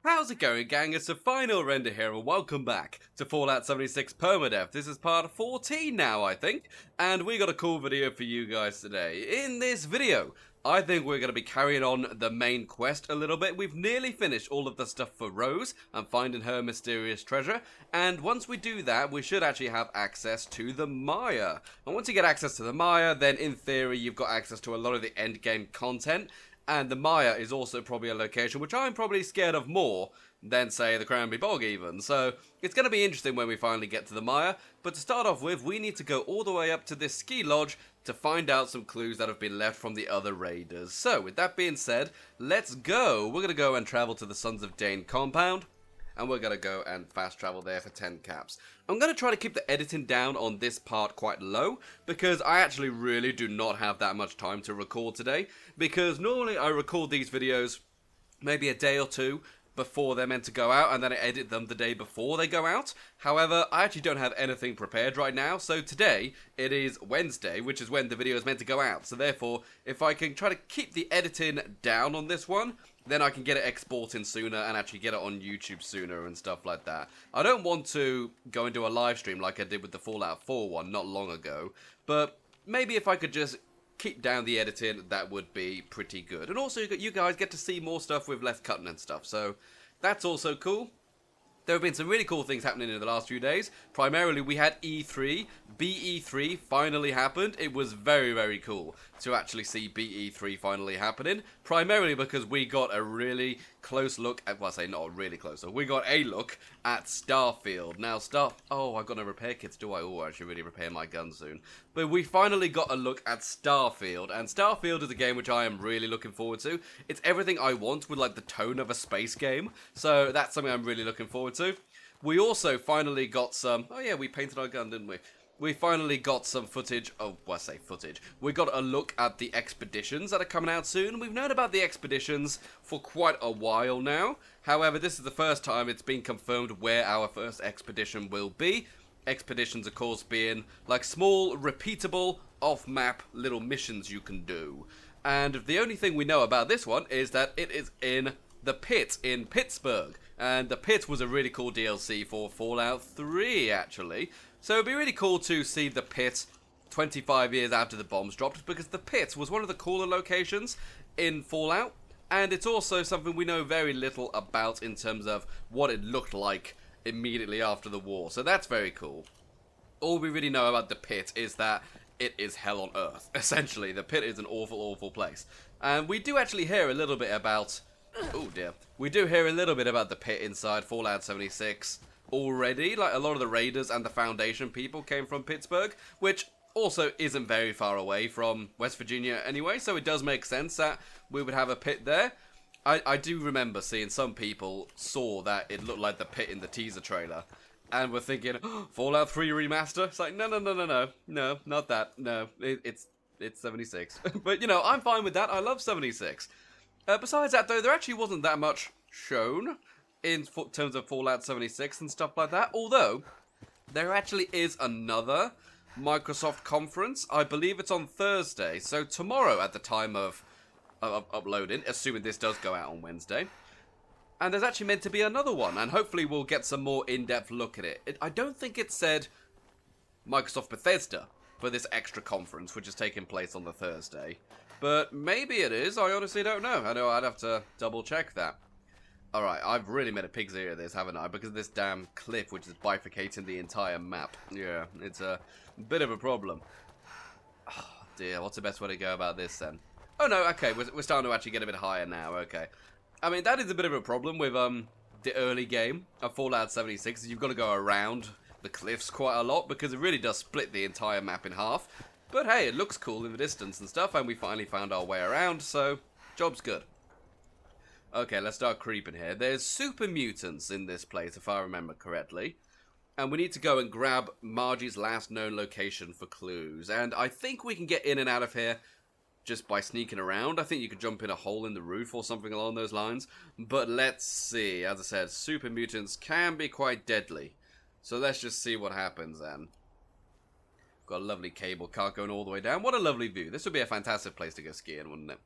How's it going, gang? It's the final render here, and welcome back to Fallout 76 Permadeath. This is part 14 now, I think, and we got a cool video for you guys today. In this video, I think we're going to be carrying on the main quest a little bit. We've nearly finished all of the stuff for Rose and finding her mysterious treasure, and once we do that, we should actually have access to the Maya. And once you get access to the Maya, then in theory, you've got access to a lot of the endgame content. And the Maya is also probably a location which I'm probably scared of more than, say, the Cranberry Bog even. So it's going to be interesting when we finally get to the Maya. But to start off with, we need to go all the way up to this ski lodge to find out some clues that have been left from the other raiders. So with that being said, let's go. We're going to go and travel to the Sons of Dane compound. And we're going to go and fast travel there for 10 caps. I'm going to try to keep the editing down on this part quite low, because I actually really do not have that much time to record today. Because normally I record these videos maybe a day or two before they're meant to go out, and then I edit them the day before they go out. However, I actually don't have anything prepared right now, so today it is Wednesday, which is when the video is meant to go out. So therefore, if I can try to keep the editing down on this one, then I can get it exporting sooner and actually get it on YouTube sooner and stuff like that. I don't want to go and do a live stream like I did with the Fallout 4 one not long ago, but maybe if I could just keep down the editing, that would be pretty good. And also, you guys get to see more stuff with less cutting and stuff, so that's also cool. There have been some really cool things happening in the last few days. Primarily, we had E3. BE3 finally happened. It was very, very cool to actually see BE3 finally happening. Primarily because we got a really close look at, well, I say not really close, we got a look at Starfield. Now, oh, I've got no repair kits, do I? Oh, I should really repair my gun soon. But we finally got a look at Starfield, and Starfield is a game which I am really looking forward to. It's everything I want with, like, the tone of a space game, so that's something I'm really looking forward to. We also finally got some, oh yeah, we painted our gun, didn't we? We finally got some footage, oh, well, I say footage. We got a look at the expeditions that are coming out soon. We've known about the expeditions for quite a while now. However, this is the first time it's been confirmed where our first expedition will be. Expeditions, of course, being like small, repeatable, off-map little missions you can do. And the only thing we know about this one is that it is in the Pit in Pittsburgh. And the Pit was a really cool DLC for Fallout 3, actually. So it'd be really cool to see the Pit 25 years after the bombs dropped, because the Pit was one of the cooler locations in Fallout, and it's also something we know very little about in terms of what it looked like immediately after the war. So that's very cool. All we really know about the Pit is that it is hell on earth. Essentially, the Pit is an awful, awful place. And we do actually hear a little bit about, oh dear, we do hear a little bit about the Pit inside Fallout 76 already. Like, a lot of the raiders and the Foundation people came from Pittsburgh, which also isn't very far away from West Virginia anyway, so it does make sense that we would have a Pit there. I do remember seeing some people saw that it looked like the Pit in the teaser trailer, and were thinking, oh, Fallout 3 remaster? It's like, no, not that, no, it's 76. But, you know, I'm fine with that, I love 76. Besides that, though, there actually wasn't that much shown in terms of Fallout 76 and stuff like that, although there actually is another Microsoft conference. I believe it's on Thursday, so tomorrow at the time of uploading, assuming this does go out on Wednesday. And there's actually meant to be another one, and hopefully we'll get some more in-depth look at it. I don't think it said Microsoft Bethesda for this extra conference, which is taking place on the Thursday. But maybe it is, I honestly don't know. I know I'd have to double check that. Alright, I've really made a pig's ear of this, haven't I? Because of this damn cliff, which is bifurcating the entire map. Yeah, it's a bit of a problem. Oh, dear, what's the best way to go about this, then? Oh, no, okay, we're starting to actually get a bit higher now, okay. I mean, that is a bit of a problem with the early game of Fallout 76. You've got to go around the cliffs quite a lot, because it really does split the entire map in half. But hey, it looks cool in the distance and stuff, and we finally found our way around, so job's good. Okay, let's start creeping here. There's super mutants in this place, if I remember correctly. And we need to go and grab Margie's last known location for clues. And I think we can get in and out of here just by sneaking around. I think you could jump in a hole in the roof or something along those lines. But let's see. As I said, super mutants can be quite deadly. So let's just see what happens then. Got a lovely cable car going all the way down. What a lovely view. This would be a fantastic place to go skiing, wouldn't it?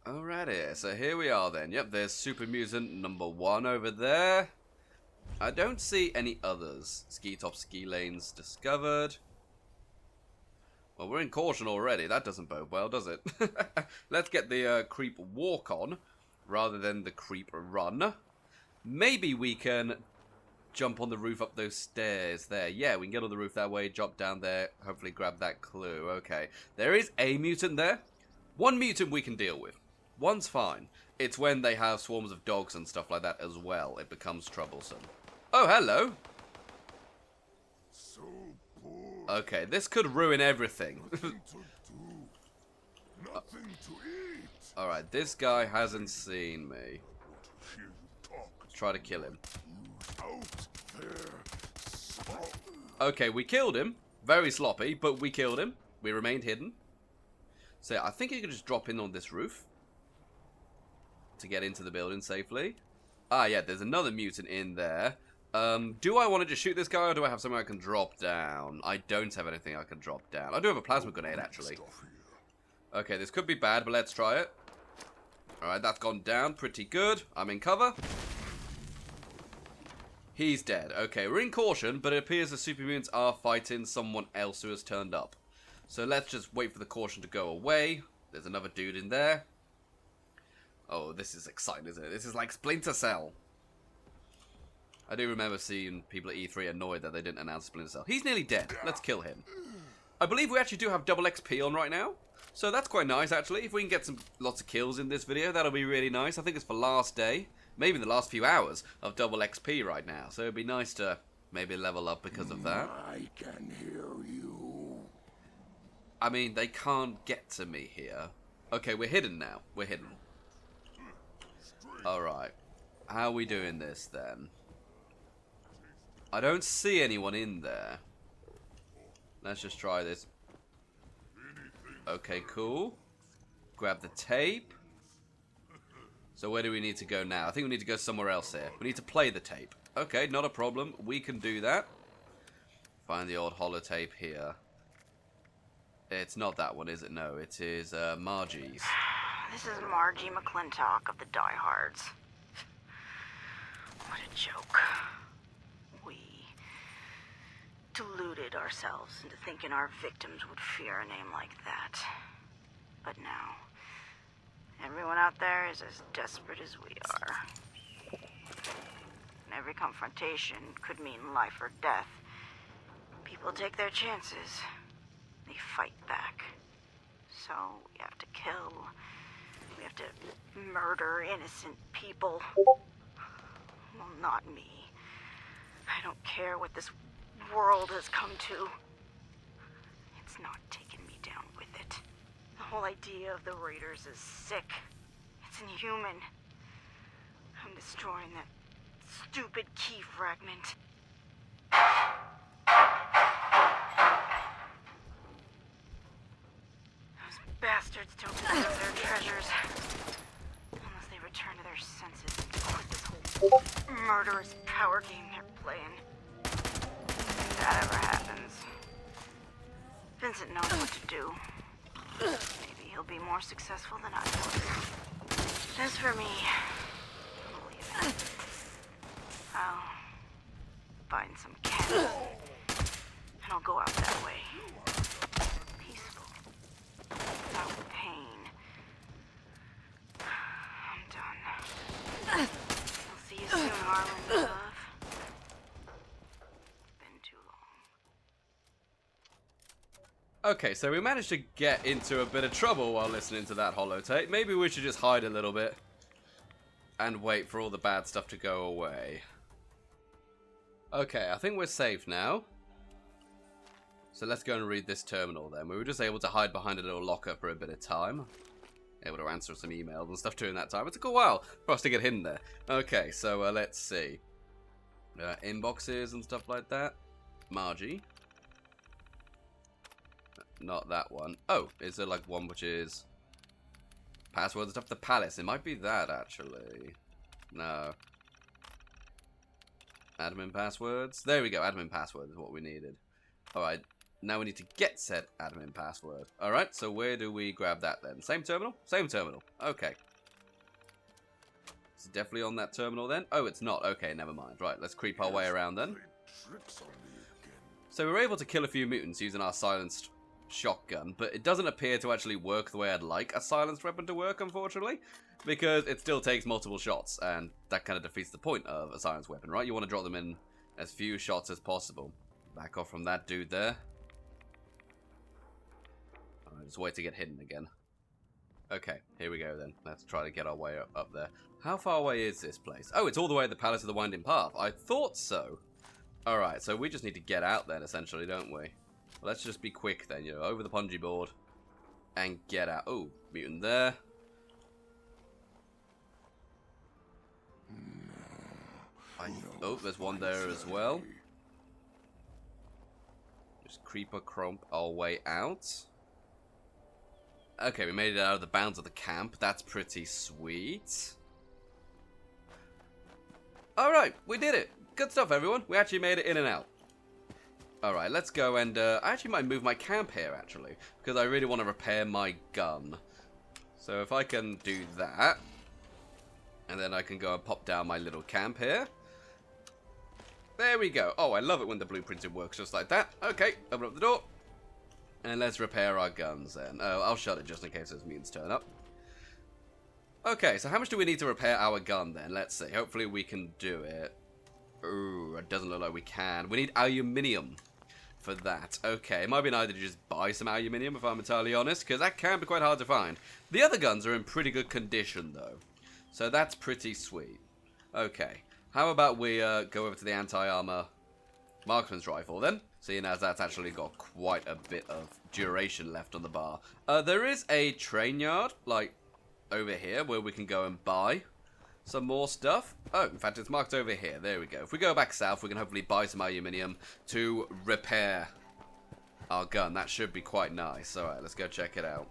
Alrighty, so here we are then. Yep, there's Super Mutant number 1 over there. I don't see any others. Ski top ski lanes discovered. Well, we're in caution already. That doesn't bode well, does it? Let's get the creep walk on rather than the creep run. Maybe we can jump on the roof up those stairs there. Yeah, we can get on the roof that way, jump down there, hopefully grab that clue. Okay, there is a mutant there. One mutant we can deal with. One's fine. It's when they have swarms of dogs and stuff like that as well. It becomes troublesome. Oh, hello. So poor. Okay, this could ruin everything. Nothing to do. Nothing to eat. Alright, this guy hasn't seen me. Hear you talk. Let's try to kill him. Out there. So Okay, we killed him. Very sloppy, but we killed him. We remained hidden. So I think you can just drop in on this roof to get into the building safely. Ah, yeah, there's another mutant in there. Do I want to just shoot this guy, or do I have something I can drop down? I don't have anything I can drop down. I do have a plasma grenade, actually. stuff here. Okay, this could be bad, but let's try it. Alright, that's gone down pretty good. I'm in cover. He's dead. Okay, we're in caution, but it appears the super mutants are fighting someone else who has turned up. So let's just wait for the caution to go away. There's another dude in there. Oh, this is exciting, isn't it? This is like Splinter Cell. I do remember seeing people at E3 annoyed that they didn't announce Splinter Cell. He's nearly dead. Let's kill him. I believe we actually do have double XP on right now. So that's quite nice, actually. If we can get lots of kills in this video, that'll be really nice. I think it's for last day. Maybe the last few hours of double XP right now. So it'd be nice to maybe level up because of that. I can hear you. I mean, they can't get to me here. Okay, we're hidden now. We're hidden. Alright. How are we doing this, then? I don't see anyone in there. Let's just try this. Okay, cool. Grab the tape. So where do we need to go now? I think we need to go somewhere else here. We need to play the tape. Okay, not a problem. We can do that. Find the old holotape here. It's not that one, is it? No, it is Margie's. This is Margie McClintock of the Diehards. What a joke. We deluded ourselves into thinking our victims would fear a name like that. But now, everyone out there is as desperate as we are. And every confrontation could mean life or death. People take their chances. They fight back. So we have to kill. We have to murder innocent people. Well, not me. I don't care what this world has come to. It's not taking me down with it. The whole idea of the Raiders is sick. It's inhuman. I'm destroying that stupid key fragment. Those bastards don't deserve their treasures. Unless they return to their senses and quit this whole murderous power game they're playing. If that ever happens, Vincent knows what to do. Maybe he'll be more successful than I was. As for me, I'll leave it. I'll find some cats, and I'll go out that way. Peaceful. Without pain. I'm done. I'll see you soon, Harlan, love. Been too long. Okay, so we managed to get into a bit of trouble while listening to that holotape. Maybe we should just hide a little bit and wait for all the bad stuff to go away. Okay, I think we're safe now. So let's go and read this terminal then. We were just able to hide behind a little locker for a bit of time. Able to answer some emails and stuff during that time. It took a while for us to get hidden there. Okay, so let's see. Inboxes and stuff like that. Margie. Not that one. Oh, is there like one which is passwords and stuff? The palace. It might be that actually. No. Admin passwords. There we go. Admin password is what we needed. Alright. Now we need to get said admin password. Alright, so where do we grab that then? Same terminal? Same terminal. Okay. It's definitely on that terminal then? Oh, it's not. Okay, never mind. Right, let's creep our way around then. So we were able to kill a few mutants using our silenced shotgun, but it doesn't appear to actually work the way I'd like a silenced weapon to work, unfortunately, because it still takes multiple shots, and that kind of defeats the point of a silenced weapon, right? You want to drop them in as few shots as possible. Back off from that dude there. Just wait to get hidden again. Okay, here we go then. Let's try to get our way up there. How far away is this place? Oh, it's all the way at the Palace of the Winding Path. I thought so. Alright, so we just need to get out then, essentially, don't we? Well, let's just be quick then, you know, over the punji board and get out. Oh, mutant there. Oh, there's one there as well. Just creeper crump our way out. Okay, we made it out of the bounds of the camp. That's pretty sweet. Alright, we did it. Good stuff, everyone. We actually made it in and out. Alright, let's go and... I actually might move my camp here, actually, because I really want to repair my gun. So if I can do that, and then I can go and pop down my little camp here. There we go. Oh, I love it when the blueprinting works just like that. Okay, open up the door. And let's repair our guns then. Oh, I'll shut it just in case those mutants turn up. Okay, so how much do we need to repair our gun then? Let's see. Hopefully we can do it. Ooh, it doesn't look like we can. We need aluminium for that. Okay, it might be an idea to just buy some aluminium if I'm entirely honest, because that can be quite hard to find. The other guns are in pretty good condition though. So that's pretty sweet. Okay, how about we go over to the anti-armor marksman's rifle then? Seeing as that's actually got quite a bit of duration left on the bar. There is a train yard, like, over here, where we can go and buy some more stuff. Oh, in fact, it's marked over here. There we go. If we go back south, we can hopefully buy some aluminium to repair our gun. That should be quite nice. Alright, let's go check it out.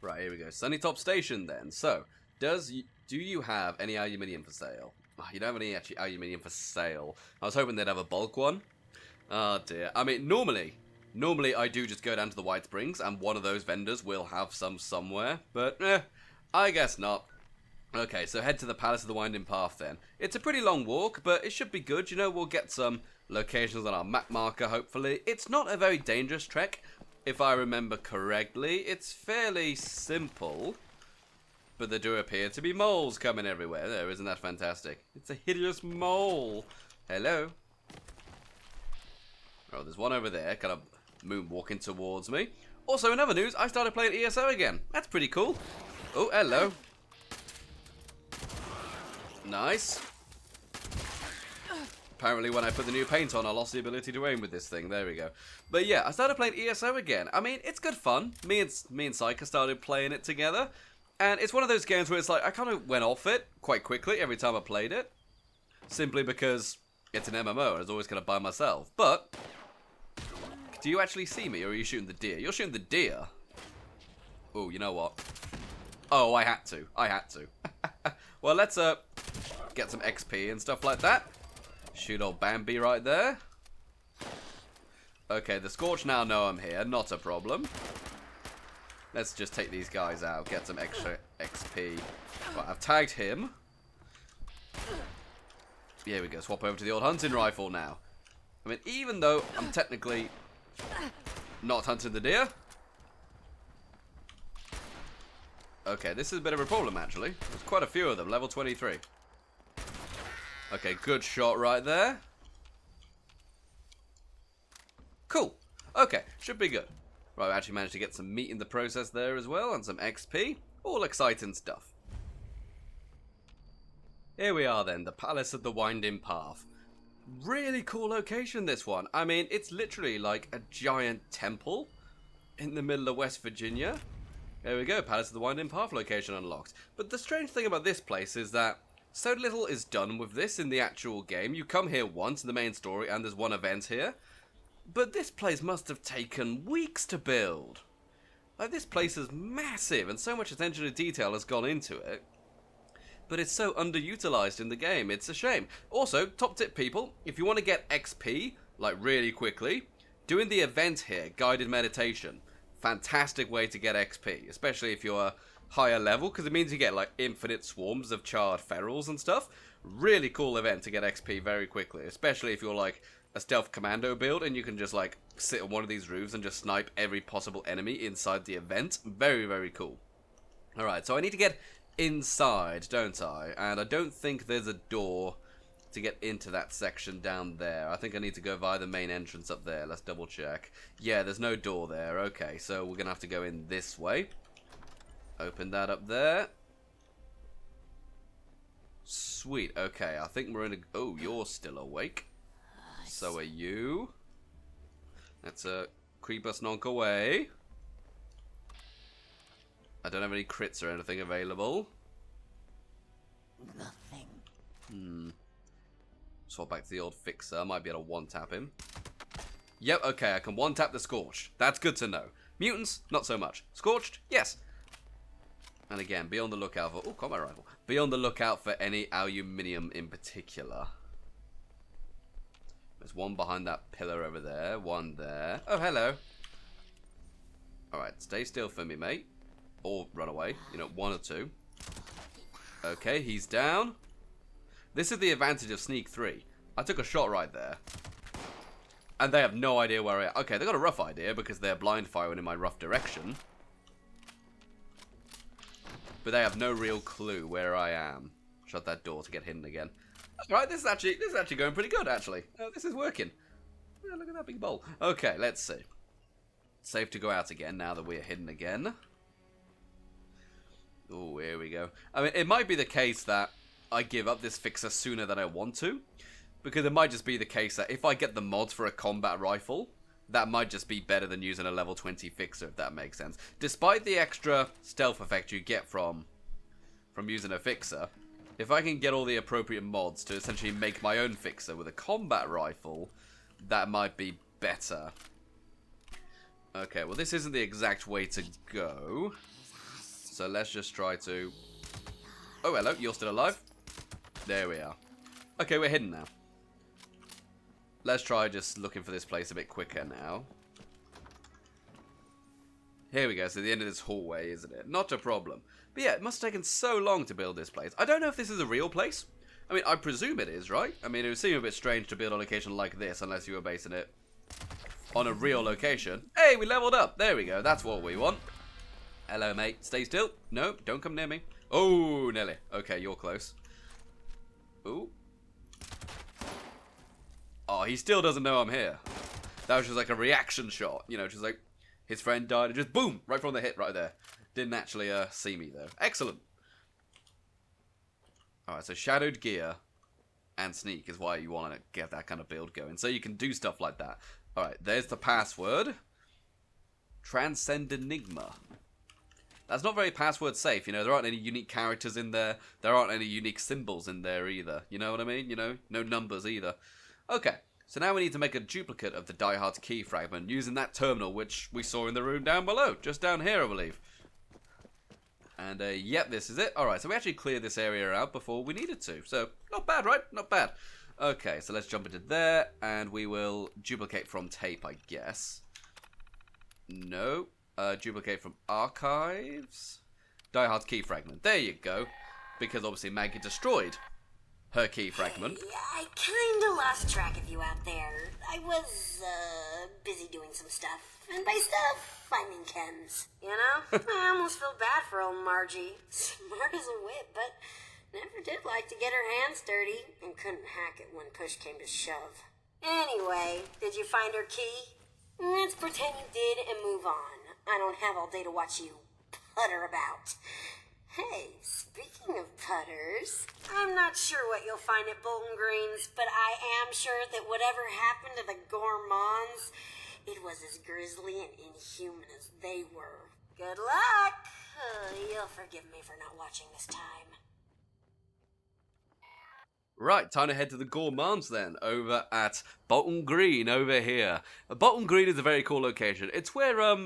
Right, here we go. Sunnytop Station, then. So, do you have any aluminium for sale? Oh, you don't have any actually aluminium for sale. I was hoping they'd have a bulk one. Oh dear. I mean, normally I do just go down to the White Springs and one of those vendors will have some somewhere. But, I guess not. Okay, so head to the Palace of the Winding Path then. It's a pretty long walk, but it should be good. You know, we'll get some locations on our map marker, hopefully. It's not a very dangerous trek, if I remember correctly. It's fairly simple. But there do appear to be moles coming everywhere. There, isn't that fantastic? It's a hideous mole. Hello. Oh, there's one over there, kind of moonwalking towards me. Also, in other news, I started playing ESO again. That's pretty cool. Oh, hello. Nice. Apparently, when I put the new paint on, I lost the ability to aim with this thing. There we go. But yeah, I started playing ESO again. I mean, it's good fun. Me and Psyker started playing it together. And it's one of those games where it's like, I kind of went off it quite quickly every time I played it. Simply because it's an MMO and I was always kind of by myself. But do you actually see me, or are you shooting the deer? You're shooting the deer. Oh, you know what? Oh, I had to. Well, let's get some XP and stuff like that. Shoot old Bambi right there. Okay, the Scorched now know I'm here. Not a problem. Let's just take these guys out. Get some extra XP. Right, I've tagged him. Here we go. Swap over to the old hunting rifle now. I mean, even though I'm technically not hunting the deer. Okay, this is a bit of a problem, actually. There's quite a few of them. Level 23. Okay, good shot right there. Cool. Okay, should be good. Right, I actually managed to get some meat in the process there as well, and some XP. All exciting stuff. Here we are then, the Palace of the Winding Path. Really cool location, this one. I mean, it's literally like a giant temple in the middle of West Virginia. There we go, Palace of the Winding Path location unlocked. But the strange thing about this place is that so little is done with this in the actual game. You come here once in the main story and there's one event here. But this place must have taken weeks to build. Like, this place is massive and so much attention to detail has gone into it. But it's so underutilized in the game, it's a shame. Also, top tip people, if you want to get XP, like really quickly, doing the event here, guided meditation, fantastic way to get XP, especially if you're higher level, because it means you get like infinite swarms of charred ferals and stuff. Really cool event to get XP very quickly, especially if you're like a stealth commando build and you can just like sit on one of these roofs and just snipe every possible enemy inside the event. Very, very cool. Alright, so I need to get inside, don't I? And I don't think there's a door to get into that section down there. I think I need to go via the main entrance up there. Let's double check. Yeah, there's no door there. Okay, so we're gonna have to go in this way. Open that up there. Sweet. Okay, I think we're in a... Oh, you're still awake. So are you. Let's creep us nonk away. I don't have any crits or anything available. Nothing. Swap back to the old fixer. I might be able to one-tap him. Yep, okay, I can one-tap the Scorched. That's good to know. Mutants, not so much. Scorched, yes. And again, be on the lookout for... Oh, combat rifle. Be on the lookout for any aluminium in particular. There's one behind that pillar over there. One there. Oh, hello. Alright, stay still for me, mate. Or run away. You know, one or two. Okay, he's down. This is the advantage of Sneak 3. I took a shot right there. And they have no idea where I am. Okay, they got a rough idea because they're blind firing in my rough direction. But they have no real clue where I am. Shut that door to get hidden again. Alright, this is actually going pretty good, actually. This is working. Oh, look at that big bowl. Okay, let's see. Safe to go out again now that we're hidden again. Oh, here we go. I mean, it might be the case that I give up this fixer sooner than I want to. Because it might just be the case that if I get the mods for a combat rifle, that might just be better than using a level 20 fixer, if that makes sense. Despite the extra stealth effect you get from using a fixer, if I can get all the appropriate mods to essentially make my own fixer with a combat rifle, that might be better. Okay, well this isn't the exact way to go. So let's just try to... Oh, hello, you're still alive? There we are. Okay, we're hidden now. Let's try just looking for this place a bit quicker now. Here we go, so the end of this hallway, isn't it? Not a problem. But yeah, it must have taken so long to build this place. I don't know if this is a real place. I mean, I presume it is, right? I mean, it would seem a bit strange to build a location like this unless you were basing it on a real location. Hey, we leveled up. There we go. That's what we want. Hello, mate. Stay still. No, don't come near me. Oh, Nelly. Okay, you're close. Ooh. Oh, he still doesn't know I'm here. That was just like a reaction shot. You know, just like his friend died and just boom, right from the hit right there. Didn't actually see me though. Excellent. Alright, so shadowed gear and sneak is why you want to get that kind of build going. So you can do stuff like that. Alright, there's the password. Transcend Enigma. That's not very password safe, you know, there aren't any unique characters in there. There aren't any unique symbols in there either. You know what I mean? You know, no numbers either. Okay, so now we need to make a duplicate of the diehard's key fragment using that terminal which we saw in the room down below. Just down here, I believe. And, yep, this is it. Alright, so we actually cleared this area out before we needed to. So, not bad, right? Not bad. Okay, so let's jump into there, and we will duplicate from tape, I guess. No. Duplicate from archives. Diehard's key fragment. There you go. Because obviously Maggie destroyed her key fragment. I kinda lost track of you out there. I was, busy doing some stuff. And by stuff, I mean Ken's. You know? I almost feel bad for old Margie. Smart as a whip, but never did like to get her hands dirty. And couldn't hack it when push came to shove. Anyway, did you find her key? Let's pretend you did and move on. I don't have all day to watch you putter about. Hey, speaking of putters, I'm not sure what you'll find at Bolton Green's, but I am sure that whatever happened to the gourmands, it was as grisly and inhuman as they were. Good luck! You'll forgive me for not watching this time. Right, time to head to the gourmands then, over at Bolton Green over here. Bolton Green is a very cool location. It's where,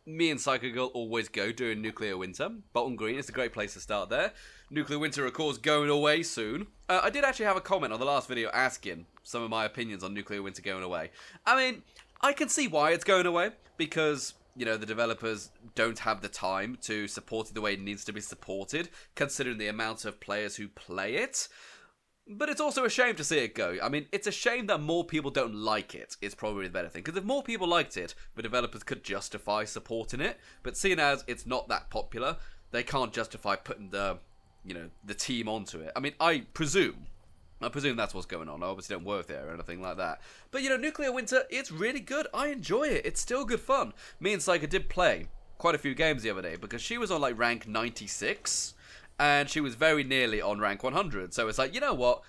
me and PsykerGirl always go during Nuclear Winter. Bolton Green is a great place to start there. Nuclear Winter, of course, going away soon. I did actually have a comment on the last video asking some of my opinions on Nuclear Winter going away. I mean, I can see why it's going away, because, you know, the developers don't have the time to support it the way it needs to be supported, considering the amount of players who play it. But it's also a shame to see it go. I mean, it's a shame that more people don't like it, is probably the better thing. Because if more people liked it, the developers could justify supporting it. But seeing as it's not that popular, they can't justify putting the, you know, the team onto it. I mean, I presume that's what's going on. I obviously don't work there or anything like that. But, you know, Nuclear Winter, it's really good. I enjoy it. It's still good fun. Me and Psyker did play quite a few games the other day because she was on, like, rank 96. And she was very nearly on rank 100. So it's like, you know what?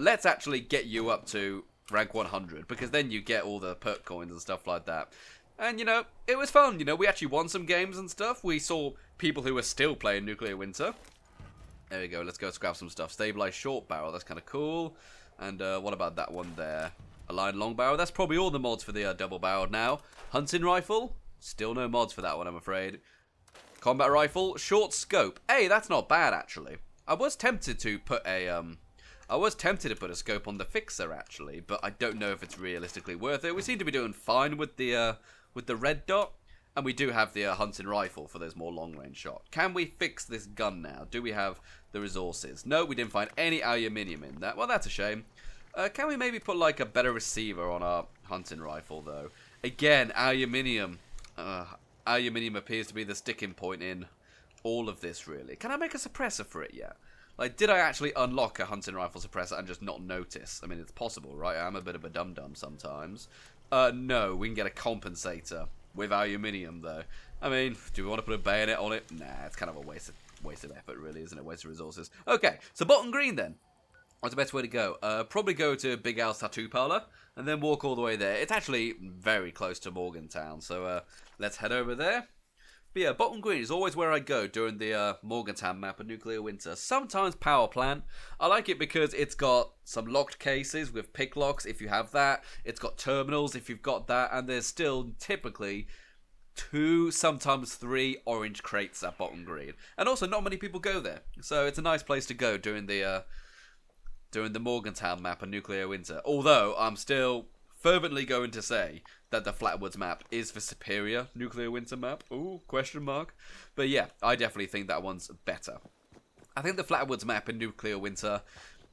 Let's actually get you up to rank 100. Because then you get all the perk coins and stuff like that. And, you know, it was fun. You know, we actually won some games and stuff. We saw people who were still playing Nuclear Winter. There we go. Let's go scrap some stuff. Stabilized short barrel. That's kind of cool. And what about that one there? Aligned long barrel. That's probably all the mods for the double barrel now. Hunting rifle. Still no mods for that one, I'm afraid. Combat rifle. Short scope. Hey, that's not bad, actually. I was tempted to put a scope on the Fixer, actually. But I don't know if it's realistically worth it. We seem to be doing fine with the red dot. And we do have the hunting rifle for those more long-range shot. Can we fix this gun now? Do we have the resources? No, we didn't find any aluminium in that. Well, that's a shame. Can we maybe put, like, a better receiver on our hunting rifle, though? Again, aluminium. Aluminium appears to be the sticking point in all of this, really. Can I make a suppressor for it yet? Like, did I actually unlock a hunting rifle suppressor and just not notice? I mean, it's possible, right? I'm a bit of a dum-dum sometimes. No, we can get a compensator. With aluminium, though. I mean, do we want to put a bayonet on it? Nah, it's kind of a waste of effort, really, isn't it? Waste of resources. Okay, so Bolton Green, then. What's the best way to go? Probably go to Big Al's Tattoo Parlor, and then walk all the way there. It's actually very close to Morgantown, so let's head over there. But yeah, Bolton Green is always where I go during the Morgantown map of Nuclear Winter. Sometimes Power Plant. I like it because it's got some locked cases with pick locks if you have that. It's got terminals if you've got that. And there's still typically 2, sometimes 3 orange crates at Bolton Green. And also not many people go there. So it's a nice place to go during the Morgantown map of Nuclear Winter. Although I'm still fervently going to say that the Flatwoods map is the superior Nuclear Winter map. Ooh, question mark. But yeah, I definitely think that one's better. I think the Flatwoods map in Nuclear Winter,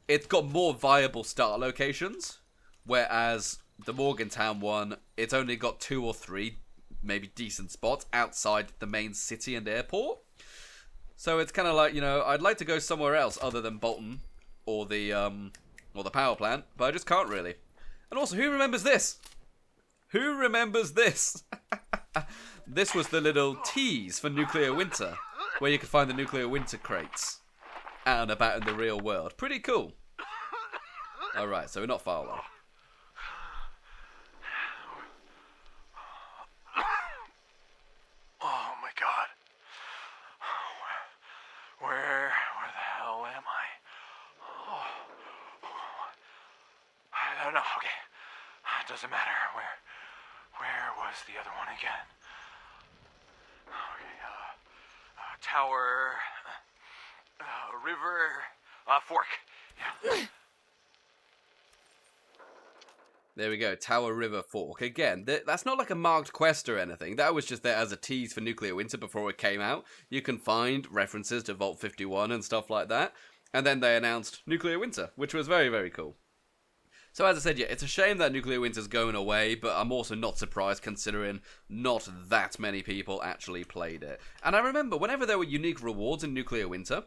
it's got more viable start locations, whereas the Morgantown one, it's only got 2 or 3 maybe decent spots outside the main city and airport. So it's kind of like, you know, I'd like to go somewhere else other than Bolton or the power plant, but I just can't really. And also, who remembers this? Who remembers this? This was the little tease for Nuclear Winter, where you could find the Nuclear Winter crates out and about in the real world. Pretty cool. Alright, so we're not far away. Oh my god. Where the hell am I? Oh. I don't know, okay. It doesn't matter. Where was the other one again? Okay, tower, river, fork. Yeah. There we go, Tower River Fork. Again, that's not like a marked quest or anything. That was just there as a tease for Nuclear Winter before it came out. You can find references to Vault 51 and stuff like that. And then they announced Nuclear Winter, which was very, very cool. So as I said, yeah, it's a shame that Nuclear Winter's going away, but I'm also not surprised considering not that many people actually played it. And I remember whenever there were unique rewards in Nuclear Winter,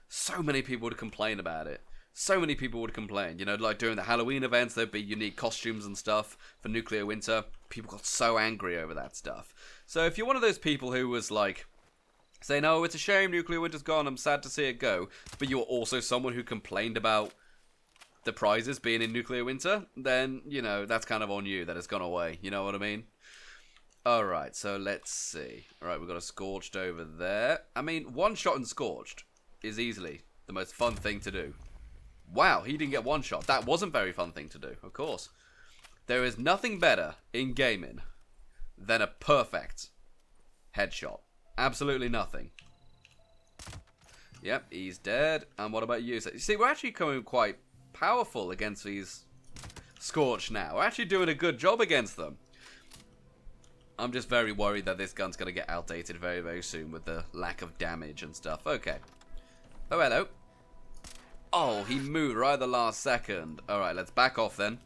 so many people would complain about it. So many people would complain. You know, like during the Halloween events, there'd be unique costumes and stuff for Nuclear Winter. People got so angry over that stuff. So if you're one of those people who was like, saying, oh, it's a shame Nuclear Winter's gone, I'm sad to see it go, but you're also someone who complained about the prizes being in Nuclear Winter, then, you know, that's kind of on you that it's gone away. You know what I mean? Alright, so let's see. Alright, we've got a Scorched over there. I mean, one shot in Scorched is easily the most fun thing to do. Wow, he didn't get one shot. That wasn't a very fun thing to do, of course. There is nothing better in gaming than a perfect headshot. Absolutely nothing. Yep, he's dead. And what about you? So, you see, we're actually coming quite powerful against these Scorched now. We're actually doing a good job against them. I'm just very worried that this gun's going to get outdated very, very soon with the lack of damage and stuff. Okay. Oh, hello. Oh, he moved right at the last second. Alright, let's back off then.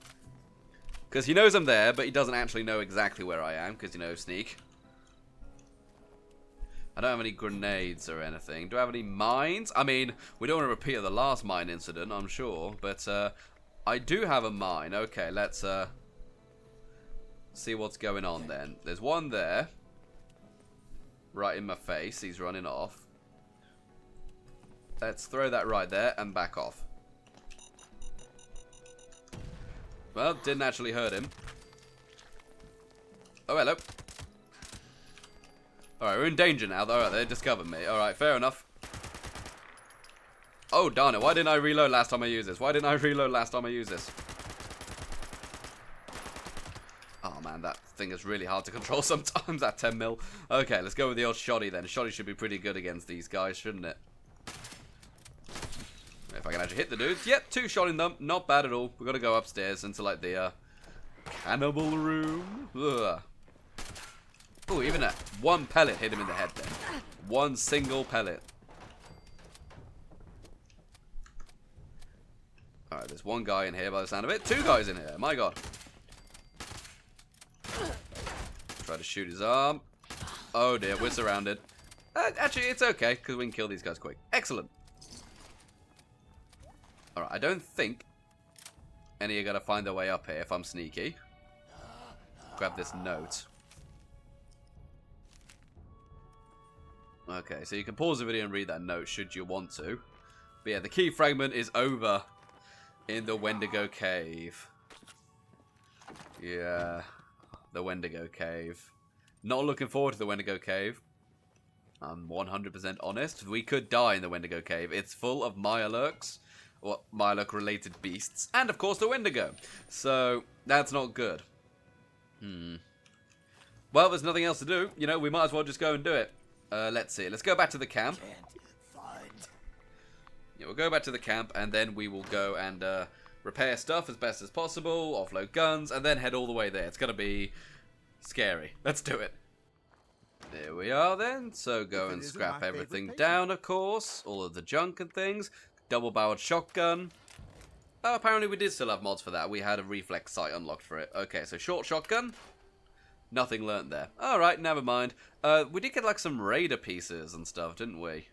Because he knows I'm there, but he doesn't actually know exactly where I am. Because, you know, sneak. I don't have any grenades or anything. Do I have any mines? I mean, we don't want to repeat the last mine incident, I'm sure. But I do have a mine. Okay, let's see what's going on then. There's one there. Right in my face. He's running off. Let's throw that right there and back off. Well, didn't actually hurt him. Oh, hello. Alright, we're in danger now. Alright, they discovered me. Alright, fair enough. Oh, darn it. Why didn't I reload last time I used this? Oh, man, that thing is really hard to control sometimes, that 10 mil. Okay, let's go with the old shoddy then. Shoddy should be pretty good against these guys, shouldn't it? If I can actually hit the dudes. Yep, 2 shot in them. Not bad at all. We've got to go upstairs into, like, the cannibal room. Ugh. Oh, even that 1 pellet hit him in the head then. 1 single pellet. Alright, there's 1 guy in here by the sound of it. 2 guys in here. My god. Try to shoot his arm. Oh dear, we're surrounded. Actually, it's okay, because we can kill these guys quick. Excellent. Alright, I don't think any are going to find their way up here if I'm sneaky. Grab this note. Okay, so you can pause the video and read that note should you want to. But yeah, the key fragment is over in the Wendigo Cave. Yeah, the Wendigo Cave. Not looking forward to the Wendigo Cave. I'm 100% honest. We could die in the Wendigo Cave. It's full of Mirelurks, or Mirelurk-related beasts, and of course the Wendigo. So, that's not good. Well, there's nothing else to do. You know, we might as well just go and do it. Let's see. Let's go back to the camp. Yeah, we'll go back to the camp, and then we will go and repair stuff as best as possible, offload guns, and then head all the way there. It's going to be scary. Let's do it. There we are then. So go and scrap everything down, of course. All of the junk and things. Double-barreled shotgun. Oh, apparently we did still have mods for that. We had a reflex sight unlocked for it. Okay, so short shotgun. Nothing learnt there. Alright, never mind. We did get like some raider pieces and stuff, didn't we?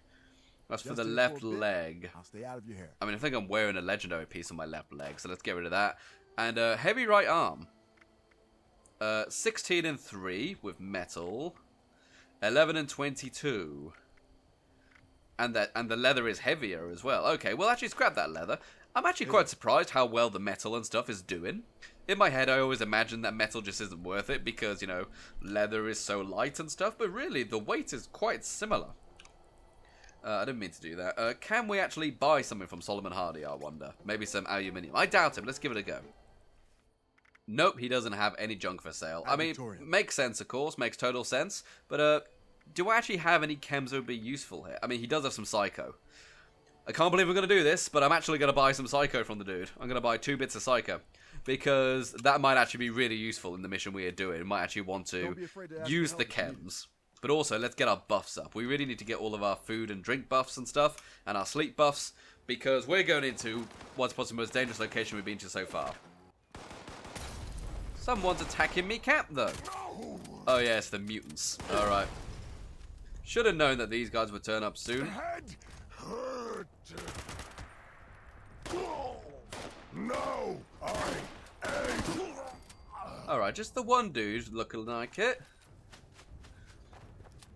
That's for the left leg. I'll stay out of your hair. I mean, I think I'm wearing a legendary piece on my left leg, so let's get rid of that. And heavy right arm. 16 and 3 with metal. 11 and 22. And the leather is heavier as well. Okay, well actually scrap that leather. I'm actually quite surprised how well the metal and stuff is doing. In my head, I always imagine that metal just isn't worth it because, you know, leather is so light and stuff. But really, the weight is quite similar. I didn't mean to do that. Can we actually buy something from Solomon Hardy, I wonder? Maybe some aluminium. I doubt it, but let's give it a go. Nope, he doesn't have any junk for sale. I mean, makes sense, of course. Makes total sense. But, do I actually have any chems that would be useful here? I mean, he does have some psycho. I can't believe I'm going to do this, but I'm actually going to buy some psycho from the dude. I'm going to buy 2 bits of psycho. Because that might actually be really useful in the mission we are doing. We might actually want to use the chems. But also, let's get our buffs up. We really need to get all of our food and drink buffs and stuff. And our sleep buffs. Because we're going into what's possibly the most dangerous location we've been to so far. Someone's attacking me camp, though. Oh, yes, the mutants. Alright. Should have known that these guys would turn up soon. Head hurt. No, Alright, just the one dude looking like it.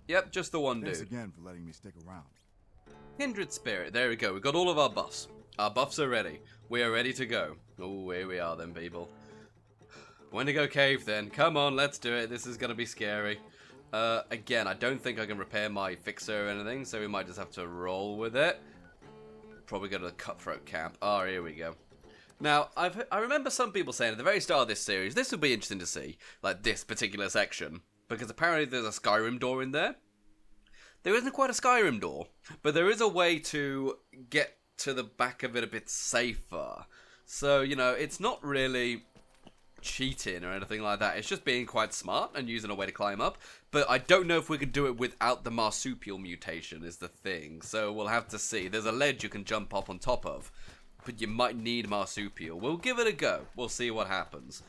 Yep, just the one Thanks dude. again for letting me stick around. Kindred Spirit. There we go. We've got all of our buffs. Our buffs are ready. We are ready to go. Oh, here we are then, people. Wendigo Cave then. Come on, let's do it. This is going to be scary. Again, I don't think I can repair my fixer or anything, so we might just have to roll with it. Probably go to the Cutthroat camp. Oh, here we go. Now, I remember some people saying at the very start of this series, this would be interesting to see, like this particular section, because apparently there's a Skyrim door in there. There isn't quite a Skyrim door, but there is a way to get to the back of it a bit safer. So, you know, it's not really cheating or anything like that. It's just being quite smart and using a way to climb up. But I don't know if we can do it without the marsupial mutation is the thing. So we'll have to see. There's a ledge you can jump up on top of, but you might need marsupial. We'll give it a go. We'll see what happens.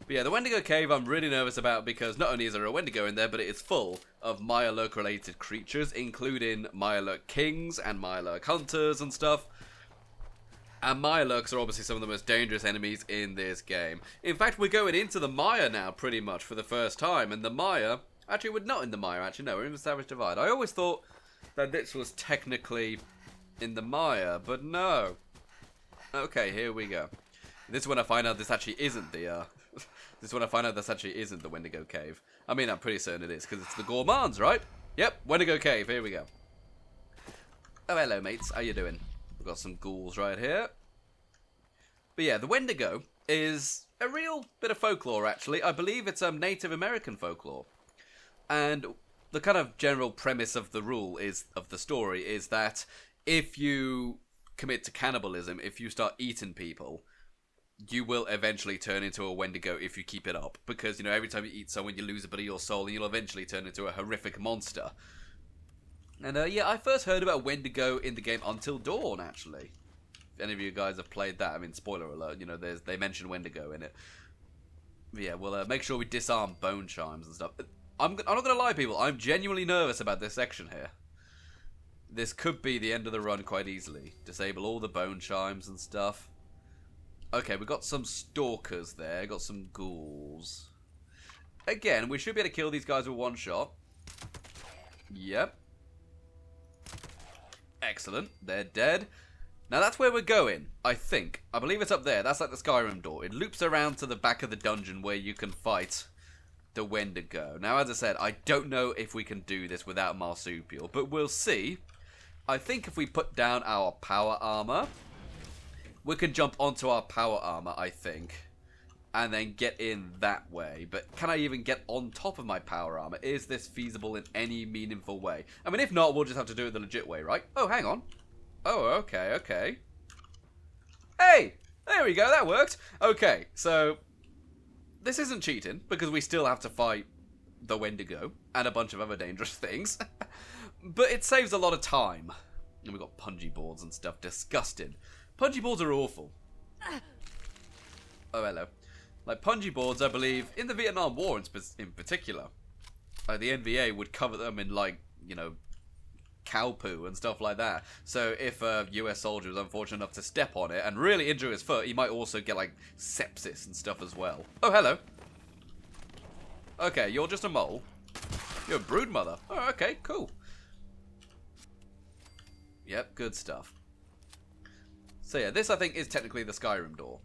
But yeah, the Wendigo Cave I'm really nervous about because not only is there a Wendigo in there, but it is full of Mirelurk-related creatures, including Mirelurk Kings and Mirelurk Hunters and stuff. And Mirelurks are obviously some of the most dangerous enemies in this game. In fact, we're going into the Mire now, pretty much, for the first time. And the Mire... Actually, we're not in the Mire, actually. No, we're in the Savage Divide. I always thought that this was technically in the Mire, but no. Okay, here we go. This is when I find out this actually isn't the... This is when I find out this actually isn't the Wendigo Cave. I mean, I'm pretty certain it is, because it's the Gourmands, right? Yep, Wendigo Cave, here we go. Oh, hello, mates. How you doing? We've got some ghouls right here. But yeah, the Wendigo is a real bit of folklore, actually. I believe it's Native American folklore. And the kind of general premise of the story is that if you commit to cannibalism, if you start eating people, you will eventually turn into a Wendigo if you keep it up. Because, you know, every time you eat someone, you lose a bit of your soul, and you'll eventually turn into a horrific monster. And, yeah, I first heard about Wendigo in the game Until Dawn, actually. If any of you guys have played that, I mean, spoiler alert, you know, they mention Wendigo in it. But yeah, we'll make sure we disarm bone chimes and stuff. I'm not going to lie, people, I'm genuinely nervous about this section here. This could be the end of the run quite easily. Disable all the bone chimes and stuff. Okay, we got some stalkers there, got some ghouls. Again, we should be able to kill these guys with one shot. Yep. Excellent, they're dead. Now that's where we're going, I think. I believe it's up there, that's like the Skyrim door. It loops around to the back of the dungeon where you can fight the Wendigo. Now, as I said, I don't know if we can do this without Marsupial, but we'll see. I think if we put down our power armor... We can jump onto our power armor, I think, and then get in that way. But can I even get on top of my power armor? Is this feasible in any meaningful way? I mean, if not, we'll just have to do it the legit way, right? Oh, hang on. Oh, okay, okay. Hey! There we go, that worked. Okay, so this isn't cheating, because we still have to fight the Wendigo and a bunch of other dangerous things. But it saves a lot of time. And we've got punji boards and stuff. Disgusting. Punji boards are awful. Oh, hello. Like, punji boards, I believe, in the Vietnam War in particular, the NVA would cover them in, like, you know, cow poo and stuff like that. So if a US soldier was unfortunate enough to step on it and really injure his foot, he might also get, like, sepsis and stuff as well. Oh, hello. Okay, you're just a mole. You're a broodmother. Oh, okay, cool. Yep, good stuff. So yeah, this I think is technically the Skyrim door.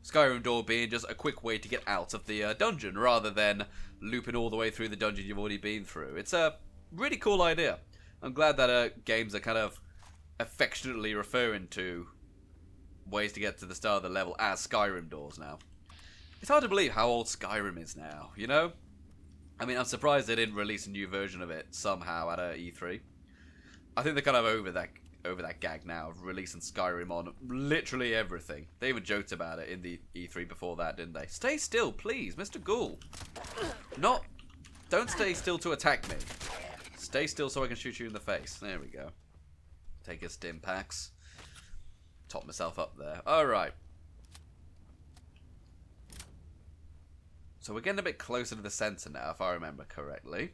Skyrim door being just a quick way to get out of the dungeon rather than looping all the way through the dungeon you've already been through. It's a really cool idea. I'm glad that games are kind of affectionately referring to ways to get to the start of the level as Skyrim doors now. It's hard to believe how old Skyrim is now, you know? I mean, I'm surprised they didn't release a new version of it somehow at E3. I think they're kind of over that gag now of releasing Skyrim on literally everything. They even joked about it in the E3 before that, didn't they? Stay still, please, Mr. Ghoul. Don't stay still to attack me. Stay still so I can shoot you in the face. There we go. Take a stim packs. Top myself up there. Alright. So we're getting a bit closer to the center now, if I remember correctly.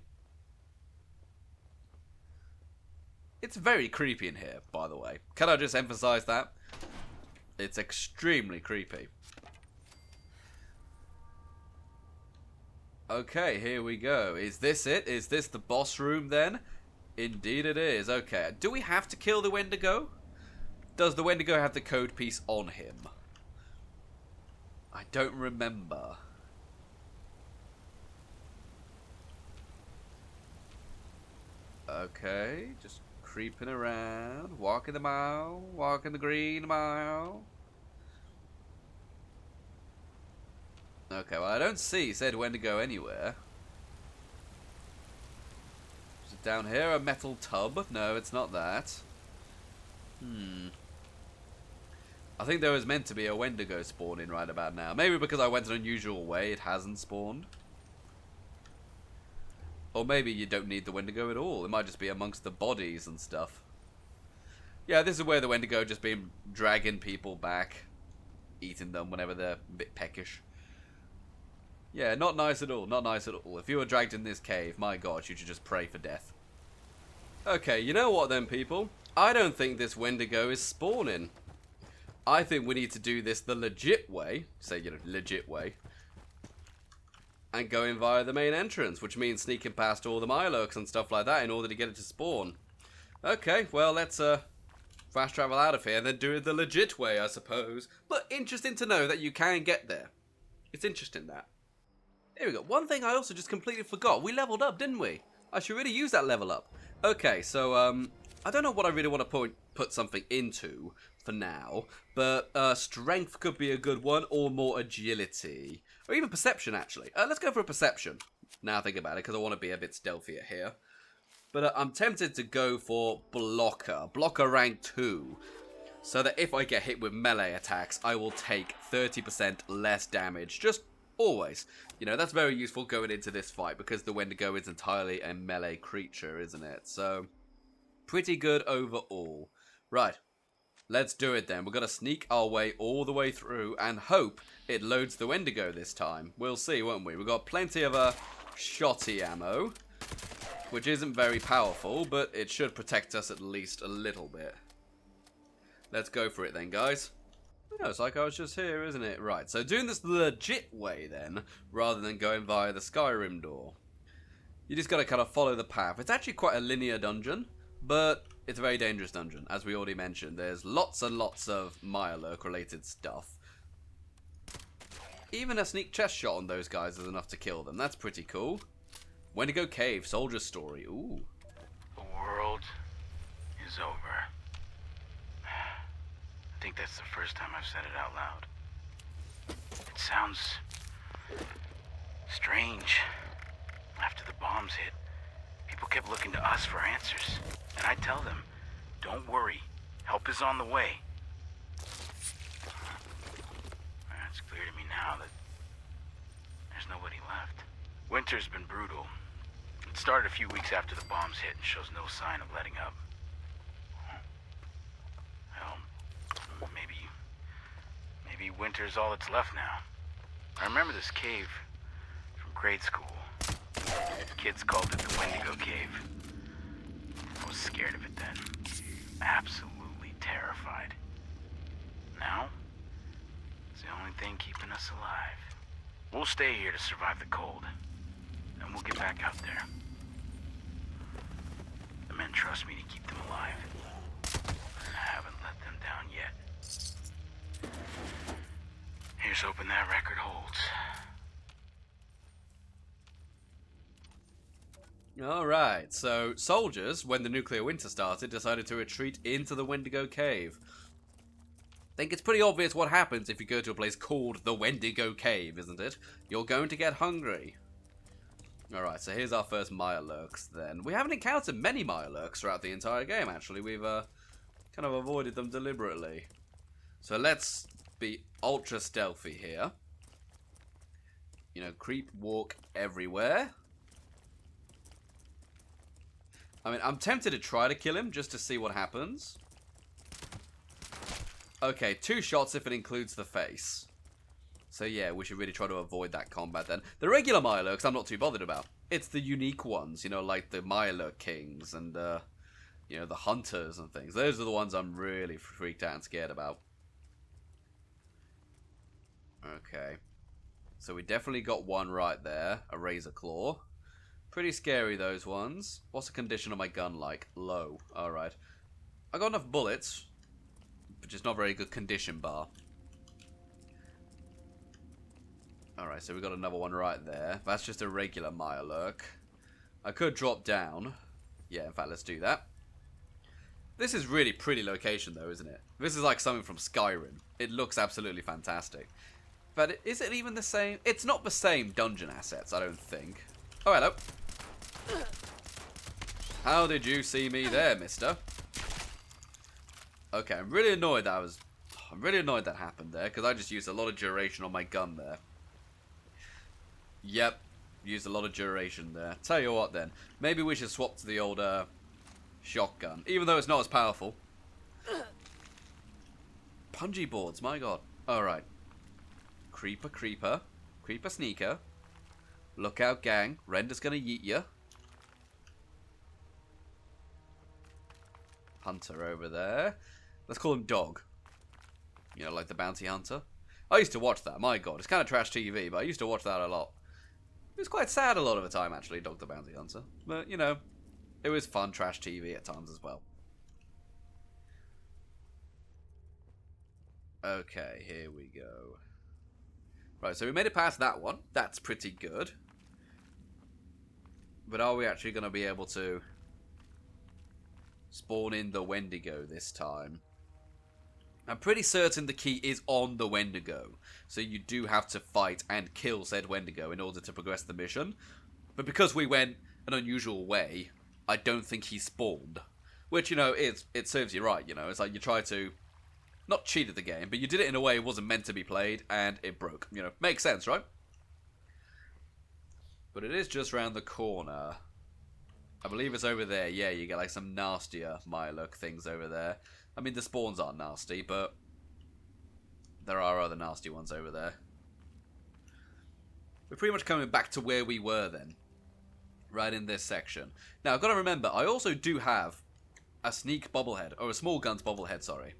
It's very creepy in here, by the way. Can I just emphasize that? It's extremely creepy. Okay, here we go. Is this it? Is this the boss room then? Indeed it is. Okay. Do we have to kill the Wendigo? Does the Wendigo have the code piece on him? I don't remember. Okay, just creeping around, walking the mile, walking the green mile. Okay, well I don't see said Wendigo anywhere. Is it down here a metal tub? No, it's not that. I think there was meant to be a Wendigo spawning right about now. Maybe because I went an unusual way, it hasn't spawned. Or maybe you don't need the Wendigo at all. It might just be amongst the bodies and stuff. Yeah, this is where the Wendigo just been dragging people back. Eating them whenever they're a bit peckish. Yeah, not nice at all. Not nice at all. If you were dragged in this cave, my god, you should just pray for death. Okay, you know what then, people? I don't think this Wendigo is spawning. I think we need to do this the legit way. Say, you know, legit way. And going via the main entrance, which means sneaking past all the Mirelurks and stuff like that in order to get it to spawn. Okay, well, let's fast travel out of here and then do it the legit way, I suppose. But interesting to know that you can get there. It's interesting that. Here we go. One thing I also just completely forgot. We leveled up, didn't we? I should really use that level up. Okay, so, I don't know what I really want to put something into for now, but strength could be a good one, or more agility. Or even perception, actually. Let's go for a perception. Now I think about it, because I want to be a bit stealthier here. But I'm tempted to go for blocker. Blocker rank 2. So that if I get hit with melee attacks, I will take 30% less damage. Just always. You know, that's very useful going into this fight, because the Wendigo is entirely a melee creature, isn't it? So, pretty good overall. Right. Let's do it then. We're going to sneak our way all the way through and hope it loads the Wendigo this time. We'll see, won't we? We've got plenty of shotty ammo, which isn't very powerful, but it should protect us at least a little bit. Let's go for it then, guys. Oh, it's like I was just here, isn't it? Right, so doing this the legit way then, rather than going via the Skyrim door. You just got to kind of follow the path. It's actually quite a linear dungeon, but it's a very dangerous dungeon, as we already mentioned. There's lots and lots of Mirelurk related stuff. Even a sneak chest shot on those guys is enough to kill them. That's pretty cool. Wendigo Cave, Soldier Story. Ooh. The world is over. I think that's the first time I've said it out loud. It sounds strange. After the bombs hit, people kept looking to us for answers. And I tell them, don't worry, help is on the way. It's clear to me now that there's nobody left. Winter's been brutal. It started a few weeks after the bombs hit and shows no sign of letting up. Hell, maybe winter's all that's left now. I remember this cave from grade school. Kids called it the Wendigo Cave. I was scared of it then. Absolutely terrified. Now, it's the only thing keeping us alive. We'll stay here to survive the cold. And we'll get back out there. The men trust me to keep them alive. And I haven't let them down yet. Here's hoping that record holds. Alright, so soldiers, when the nuclear winter started, decided to retreat into the Wendigo Cave. I think it's pretty obvious what happens if you go to a place called the Wendigo Cave, isn't it? You're going to get hungry. Alright, so here's our first Mirelurks then. We haven't encountered many Mirelurks throughout the entire game, actually. We've kind of avoided them deliberately. So let's be ultra stealthy here. You know, creep walk everywhere. I mean, I'm tempted to try to kill him just to see what happens. Okay, 2 shots if it includes the face. So yeah, we should really try to avoid that combat then. The regular Mirelurks I'm not too bothered about. It's the unique ones, you know, like the Mirelurk Kings and, you know, the Hunters and things. Those are the ones I'm really freaked out and scared about. Okay. So we definitely got one right there. A Razor Claw. Pretty scary, those ones. What's the condition of my gun like? Low. Alright. I got enough bullets, but just not very good condition bar. Alright, so we got another one right there. That's just a regular Mirelurk. I could drop down. Yeah, in fact, let's do that. This is really pretty location, though, isn't it? This is like something from Skyrim. It looks absolutely fantastic. But is it even the same? It's not the same dungeon assets, I don't think. Oh, hello. How did you see me there, mister? Okay, I'm really annoyed that I was I'm really annoyed that happened there, because I just used a lot of duration on my gun there. Yep, used a lot of duration there. Tell you what then, maybe we should swap to the old shotgun, even though it's not as powerful. Punji boards, my god. Alright. Creeper, creeper. Creeper, sneaker. Look out, gang. Render's gonna yeet ya. Hunter over there. Let's call him Dog. You know, like the bounty hunter. I used to watch that, my god. It's kind of trash TV, but I used to watch that a lot. It was quite sad a lot of the time, actually, Dog the Bounty Hunter. But, you know, it was fun trash TV at times as well. Okay, here we go. Right, so we made it past that one. That's pretty good. But are we actually going to be able to spawn in the Wendigo this time? I'm pretty certain the key is on the Wendigo. So you do have to fight and kill said Wendigo in order to progress the mission. But because we went an unusual way, I don't think he spawned. Which, you know, it serves you right, you know. It's like you try to not cheat at the game, but you did it in a way it wasn't meant to be played, and it broke. You know, makes sense, right? But it is just round the corner. I believe it's over there. Yeah, you get like some nastier Mylok things over there. I mean, the spawns aren't nasty, but there are other nasty ones over there. We're pretty much coming back to where we were then. Right in this section. Now, I've got to remember, I also do have a sneak bobblehead, or a small guns bobblehead, sorry.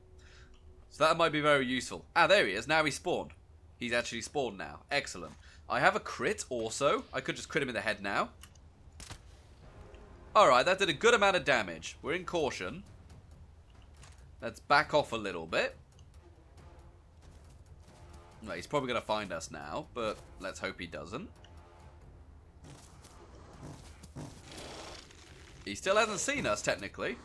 So that might be very useful. Ah, there he is. Now he's spawned. He's actually spawned now. Excellent. I have a crit also. I could just crit him in the head now. Alright, that did a good amount of damage. We're in caution. Let's back off a little bit. No, he's probably going to find us now, but let's hope he doesn't. He still hasn't seen us, technically.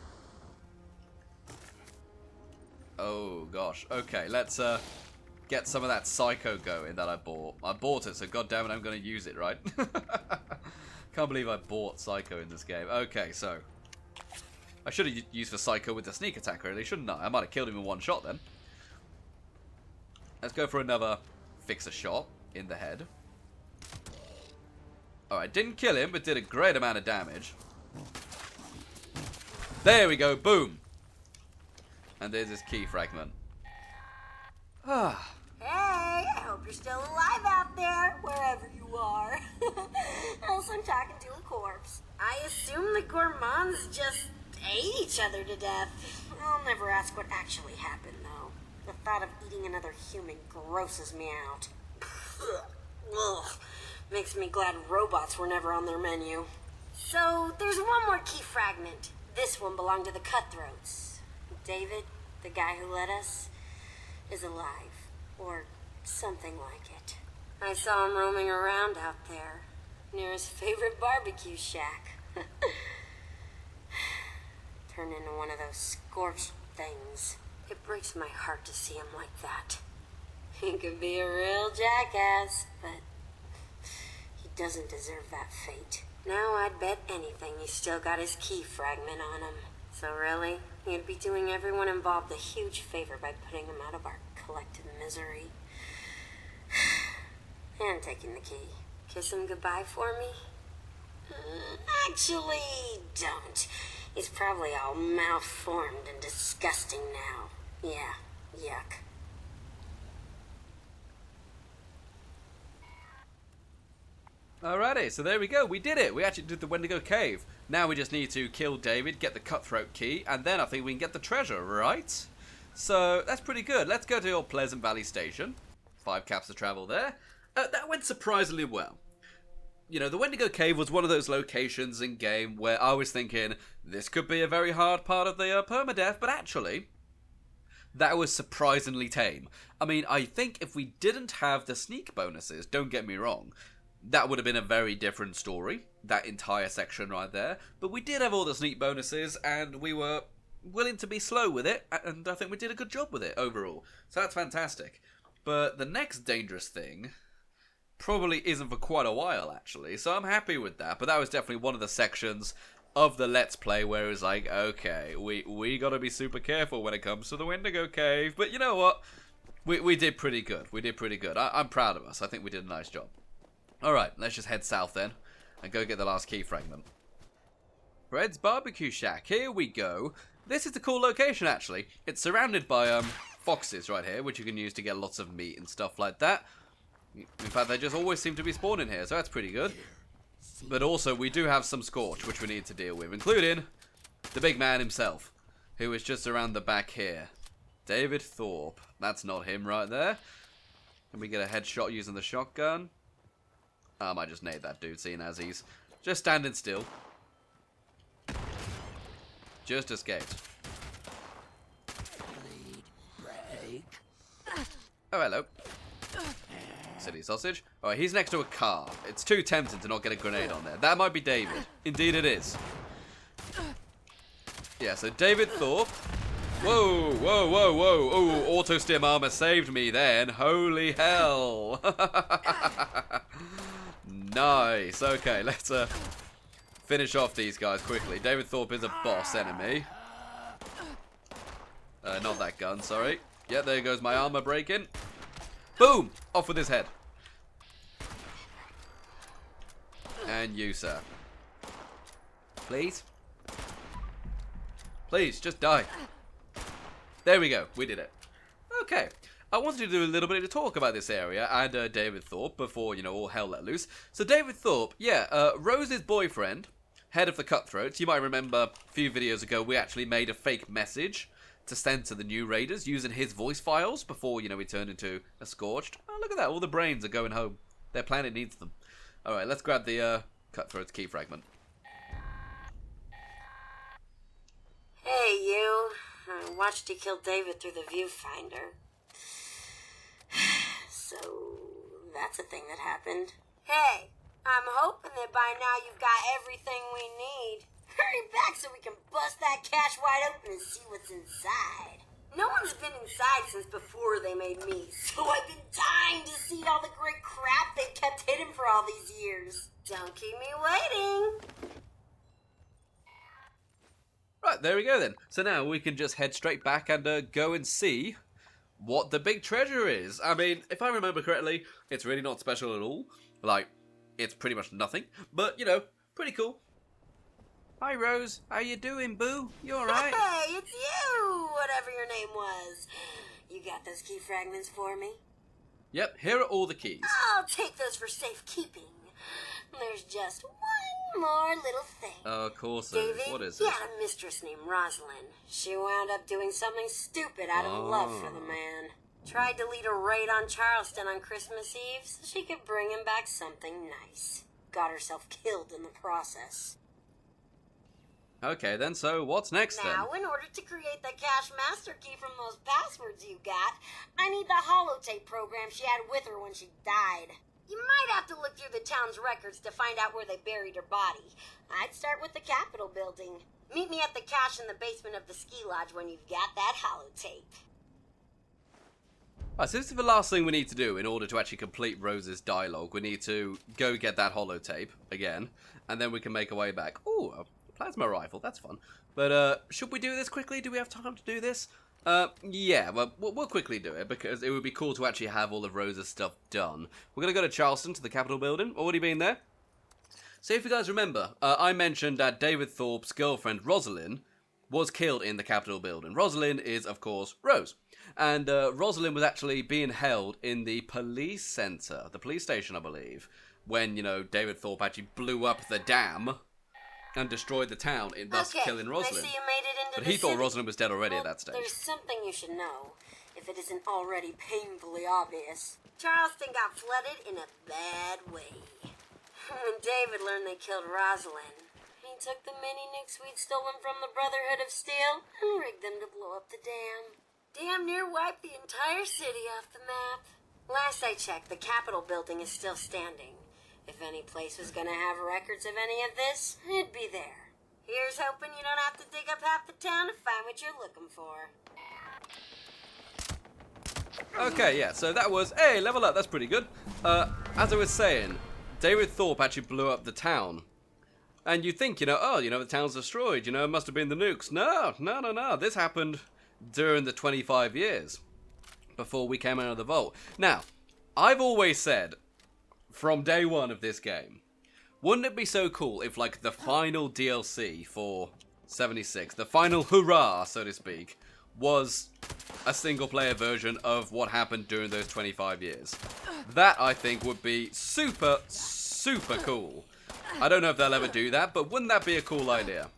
Oh, gosh. Okay, let's get some of that psycho going that I bought. I bought it, so goddammit, I'm going to use it, right? Can't believe I bought psycho in this game. Okay, so I should have used for psycho with the sneak attack, really, shouldn't I? I might have killed him in one shot, then. Let's go for another fixer shot in the head. Alright, didn't kill him, but did a great amount of damage. There we go, boom. And there's his key fragment. Ah. Hey, I hope you're still alive out there, wherever you are. Else I'm talking to a corpse. I assume the gourmands just ate each other to death. I'll never ask what actually happened, though. The thought of eating another human grosses me out. Ugh. Makes me glad robots were never on their menu. So, there's one more key fragment. This one belonged to the Cutthroats. David, the guy who led us, is alive. Or something like it. I saw him roaming around out there, near his favorite barbecue shack. Turned into one of those scorched things. It breaks my heart to see him like that. He could be a real jackass, but he doesn't deserve that fate. Now I'd bet anything he's still got his key fragment on him. So really, he'd be doing everyone involved a huge favor by putting him out of our collective misery. And taking the key. Kiss him goodbye for me? Actually, don't. He's probably all malformed and disgusting now. Yeah, yuck. Alrighty, so there we go. We did it. We actually did the Wendigo Cave. Now we just need to kill David, get the cutthroat key, and then I think we can get the treasure, right? So that's pretty good. Let's go to your Pleasant Valley Station. 5 caps to travel there. That went surprisingly well. You know, the Wendigo Cave was one of those locations in game where I was thinking, this could be a very hard part of the permadeath, but actually, that was surprisingly tame. I mean, I think if we didn't have the sneak bonuses, don't get me wrong, that would have been a very different story, that entire section right there. But we did have all the sneak bonuses, and we were willing to be slow with it, and I think we did a good job with it overall. So that's fantastic. But the next dangerous thing probably isn't for quite a while, actually, so I'm happy with that. But that was definitely one of the sections of the Let's Play where it was like, okay, we gotta be super careful when it comes to the Wendigo Cave. But you know what? We did pretty good. We did pretty good. I'm proud of us. I think we did a nice job. Alright, let's just head south then and go get the last key fragment. Fred's Barbecue Shack. Here we go. This is a cool location, actually. It's surrounded by foxes right here, which you can use to get lots of meat and stuff like that. In fact, they just always seem to be spawning here, so that's pretty good. But also, we do have some Scorched, which we need to deal with, including the big man himself, who is just around the back here. Davidthorpe. That's not him right there. Can we get a headshot using the shotgun? I might just nade that dude, seeing as he's just standing still. Just escaped. Oh, hello. Silly sausage. Alright, he's next to a car. It's too tempting to not get a grenade on there. That might be David. Indeed it is. Yeah, so Davidthorpe. Whoa, whoa, whoa, whoa. Oh, auto-stim armor saved me then. Holy hell. Nice. Okay, let's finish off these guys quickly. Davidthorpe is a boss enemy. Not that gun, sorry. Yeah, there goes my armor breaking. Boom! Off with his head. And you, sir. Please? Please, just die. There we go. We did it. Okay. I wanted to do a little bit of talk about this area and Davidthorpe before, you know, all hell let loose. So Davidthorpe, yeah, Rose's boyfriend, head of the Cutthroats. You might remember a few videos ago we actually made a fake message to send to the new raiders using his voice files before, you know, he turned into a Scorched. Oh, look at that. All the brains are going home. Their planet needs them. Alright, let's grab the Cutthroat's key fragment. Hey, you. I watched you kill David through the viewfinder. So, that's a thing that happened. Hey, I'm hoping that by now you've got everything we need. Hurry back so we can bust that cache wide open and see what's inside. No one's been inside since before they made me, so I've been dying to see all the great crap they've kept hidden for all these years. Don't keep me waiting. Right, there we go then. So now we can just head straight back and go and see what the big treasure is. I mean, if I remember correctly, it's really not special at all. Like, it's pretty much nothing. But, you know, pretty cool. Hi, Rose. How you doing, boo? You alright? Hey, it's you, whatever your name was. You got those key fragments for me? Yep, here are all the keys. I'll take those for safekeeping. There's just one more little thing. Of course there is. David, What is he it? had a mistress named Rosalind. She wound up doing something stupid out of love for the man. Tried to lead a raid on Charleston on Christmas Eve so she could bring him back something nice. Got herself killed in the process. Okay, then, so what's next then? Now, in order to create the cache master key from those passwords you got, I need the holotape program she had with her when she died. You might have to look through the town's records to find out where they buried her body. I'd start with the Capitol building. Meet me at the cache in the basement of the ski lodge when you've got that holotape. Alright, so this is the last thing we need to do in order to actually complete Rose's dialogue. We need to go get that holotape again, and then we can make our way back. Ooh, a plasma rifle, that's fun. But, should we do this quickly? Do we have time to do this? Yeah, well, we'll quickly do it, because it would be cool to actually have all of Rose's stuff done. We're gonna go to Charleston, to the Capitol building. Already been there? So if you guys remember, I mentioned that Davidthorpe's girlfriend, Rosalind, was killed in the Capitol building. Rosalind is, of course, Rose. And Rosalind was actually being held in the police center, the police station, I believe, when, you know, Davidthorpe actually blew up the dam and destroyed the town, thus killing Rosalind. I see you made it into But the he thought city. Rosalind was dead already at that stage. There's something you should know, if it isn't already painfully obvious. Charleston got flooded in a bad way. When David learned they killed Rosalind, he took the mini nukes we'd stolen from the Brotherhood of Steel and rigged them to blow up the dam. Damn near wiped the entire city off the map. Last I checked, the Capitol building is still standing. If any place was gonna have records of any of this, it'd be there. Here's hoping you don't have to dig up half the town to find what you're looking for. Okay, yeah, so that was, hey, level up, that's pretty good. As I was saying, Davidthorpe actually blew up the town And you think, oh, the town's destroyed, it must have been the nukes. No. This happened during the 25 years before we came out of the vault. Now, I've always said, from day one of this game, wouldn't it be so cool if, like, the final DLC for 76, the final hurrah, so to speak, was a single-player version of what happened during those 25 years? That, I think, would be super, super cool. I don't know if they'll ever do that, but wouldn't that be a cool idea?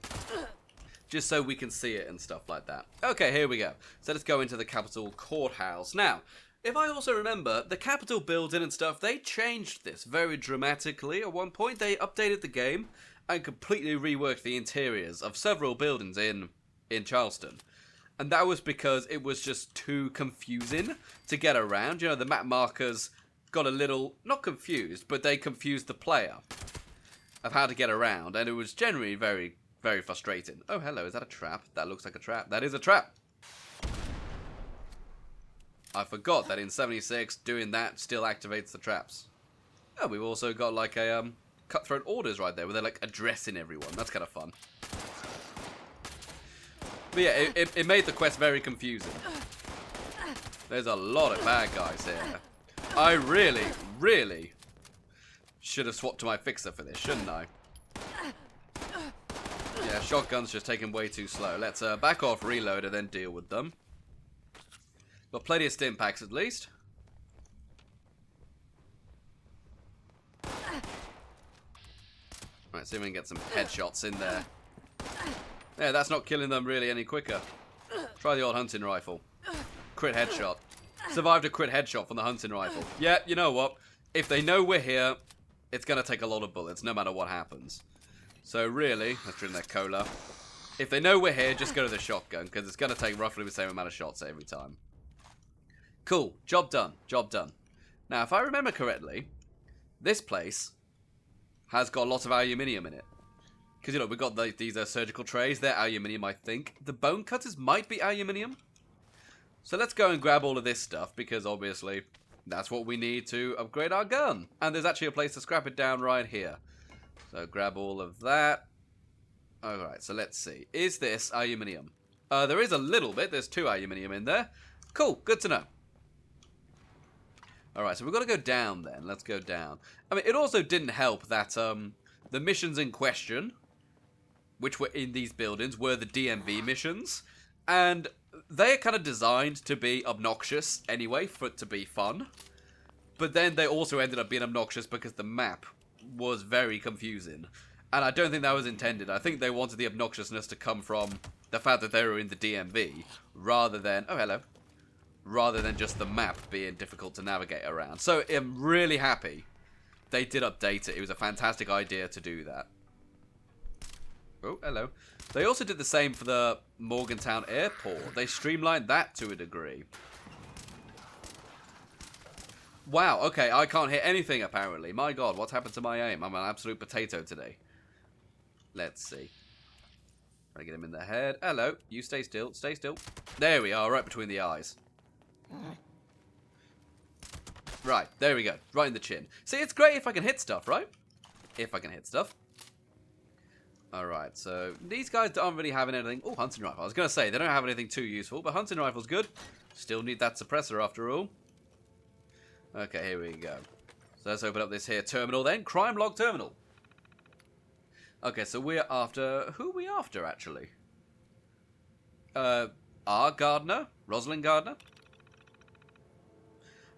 Just so we can see it and stuff like that. Okay, here we go. So let's go into the Capitol Courthouse. Now, if I also remember, the Capitol building and stuff, they changed this very dramatically. At one point, they updated the game and completely reworked the interiors of several buildings in Charleston. And that was because it was just too confusing to get around. The map markers got a little, not confused, but they confused the player of how to get around, and it was generally very, very frustrating. Oh, hello, is that a trap? That looks like a trap. That is a trap. I forgot that in 76, doing that still activates the traps. Oh, we've also got like a cutthroat orders right there, where they're like addressing everyone. That's kind of fun. But yeah, it made the quest very confusing. There's a lot of bad guys here. I really, really should have swapped to my fixer for this, shouldn't I? Yeah, shotgun's just taking way too slow. Let's back off, reload, and then deal with them. Got plenty of stim packs at least. Right, see if we can get some headshots in there. Yeah, that's not killing them really any quicker. Try the old hunting rifle. Crit headshot. Survived a crit headshot from the hunting rifle. Yeah, you know what? If they know we're here, it's going to take a lot of bullets, no matter what happens. So really, let's drink that cola. If they know we're here, just go to the shotgun, because it's going to take roughly the same amount of shots every time. Cool. Job done. Job done. Now, if I remember correctly, this place has got lots of aluminium in it. Because, we've got these surgical trays. They're aluminium, I think. The bone cutters might be aluminium. So let's go and grab all of this stuff, because obviously that's what we need to upgrade our gun. And there's actually a place to scrap it down right here. So grab all of that. Alright, so let's see. Is this aluminium? There is a little bit. There's 2 aluminium in there. Cool, good to know. Alright, so we've got to go down then. Let's go down. I mean, it also didn't help that the missions in question, which were in these buildings, were the DMV missions. And they're kind of designed to be obnoxious anyway, for it to be fun. But then they also ended up being obnoxious because the map was very confusing. And I don't think that was intended. I think they wanted the obnoxiousness to come from the fact that they were in the DMV, rather than... Oh, hello. Rather than just the map being difficult to navigate around. So I'm really happy they did update it. It was a fantastic idea to do that. Oh, hello. They also did the same for the Morgantown Airport. They streamlined that to a degree. Wow, okay, I can't hit anything apparently. My god, what's happened to my aim? I'm an absolute potato today. Let's see. Try to get him in the head. Hello, you stay still, stay still. There we are, right between the eyes. Right, there we go. Right in the chin. See, it's great if I can hit stuff, right? If I can hit stuff. Alright, so these guys aren't really having anything... Oh, hunting rifle. I was going to say, they don't have anything too useful, but hunting rifle's good. Still need that suppressor after all. Okay, here we go. So let's open up this here terminal then. Crime log terminal. Okay, so we're after... Who are we after, actually? R. Gardner? Rosalind Gardner?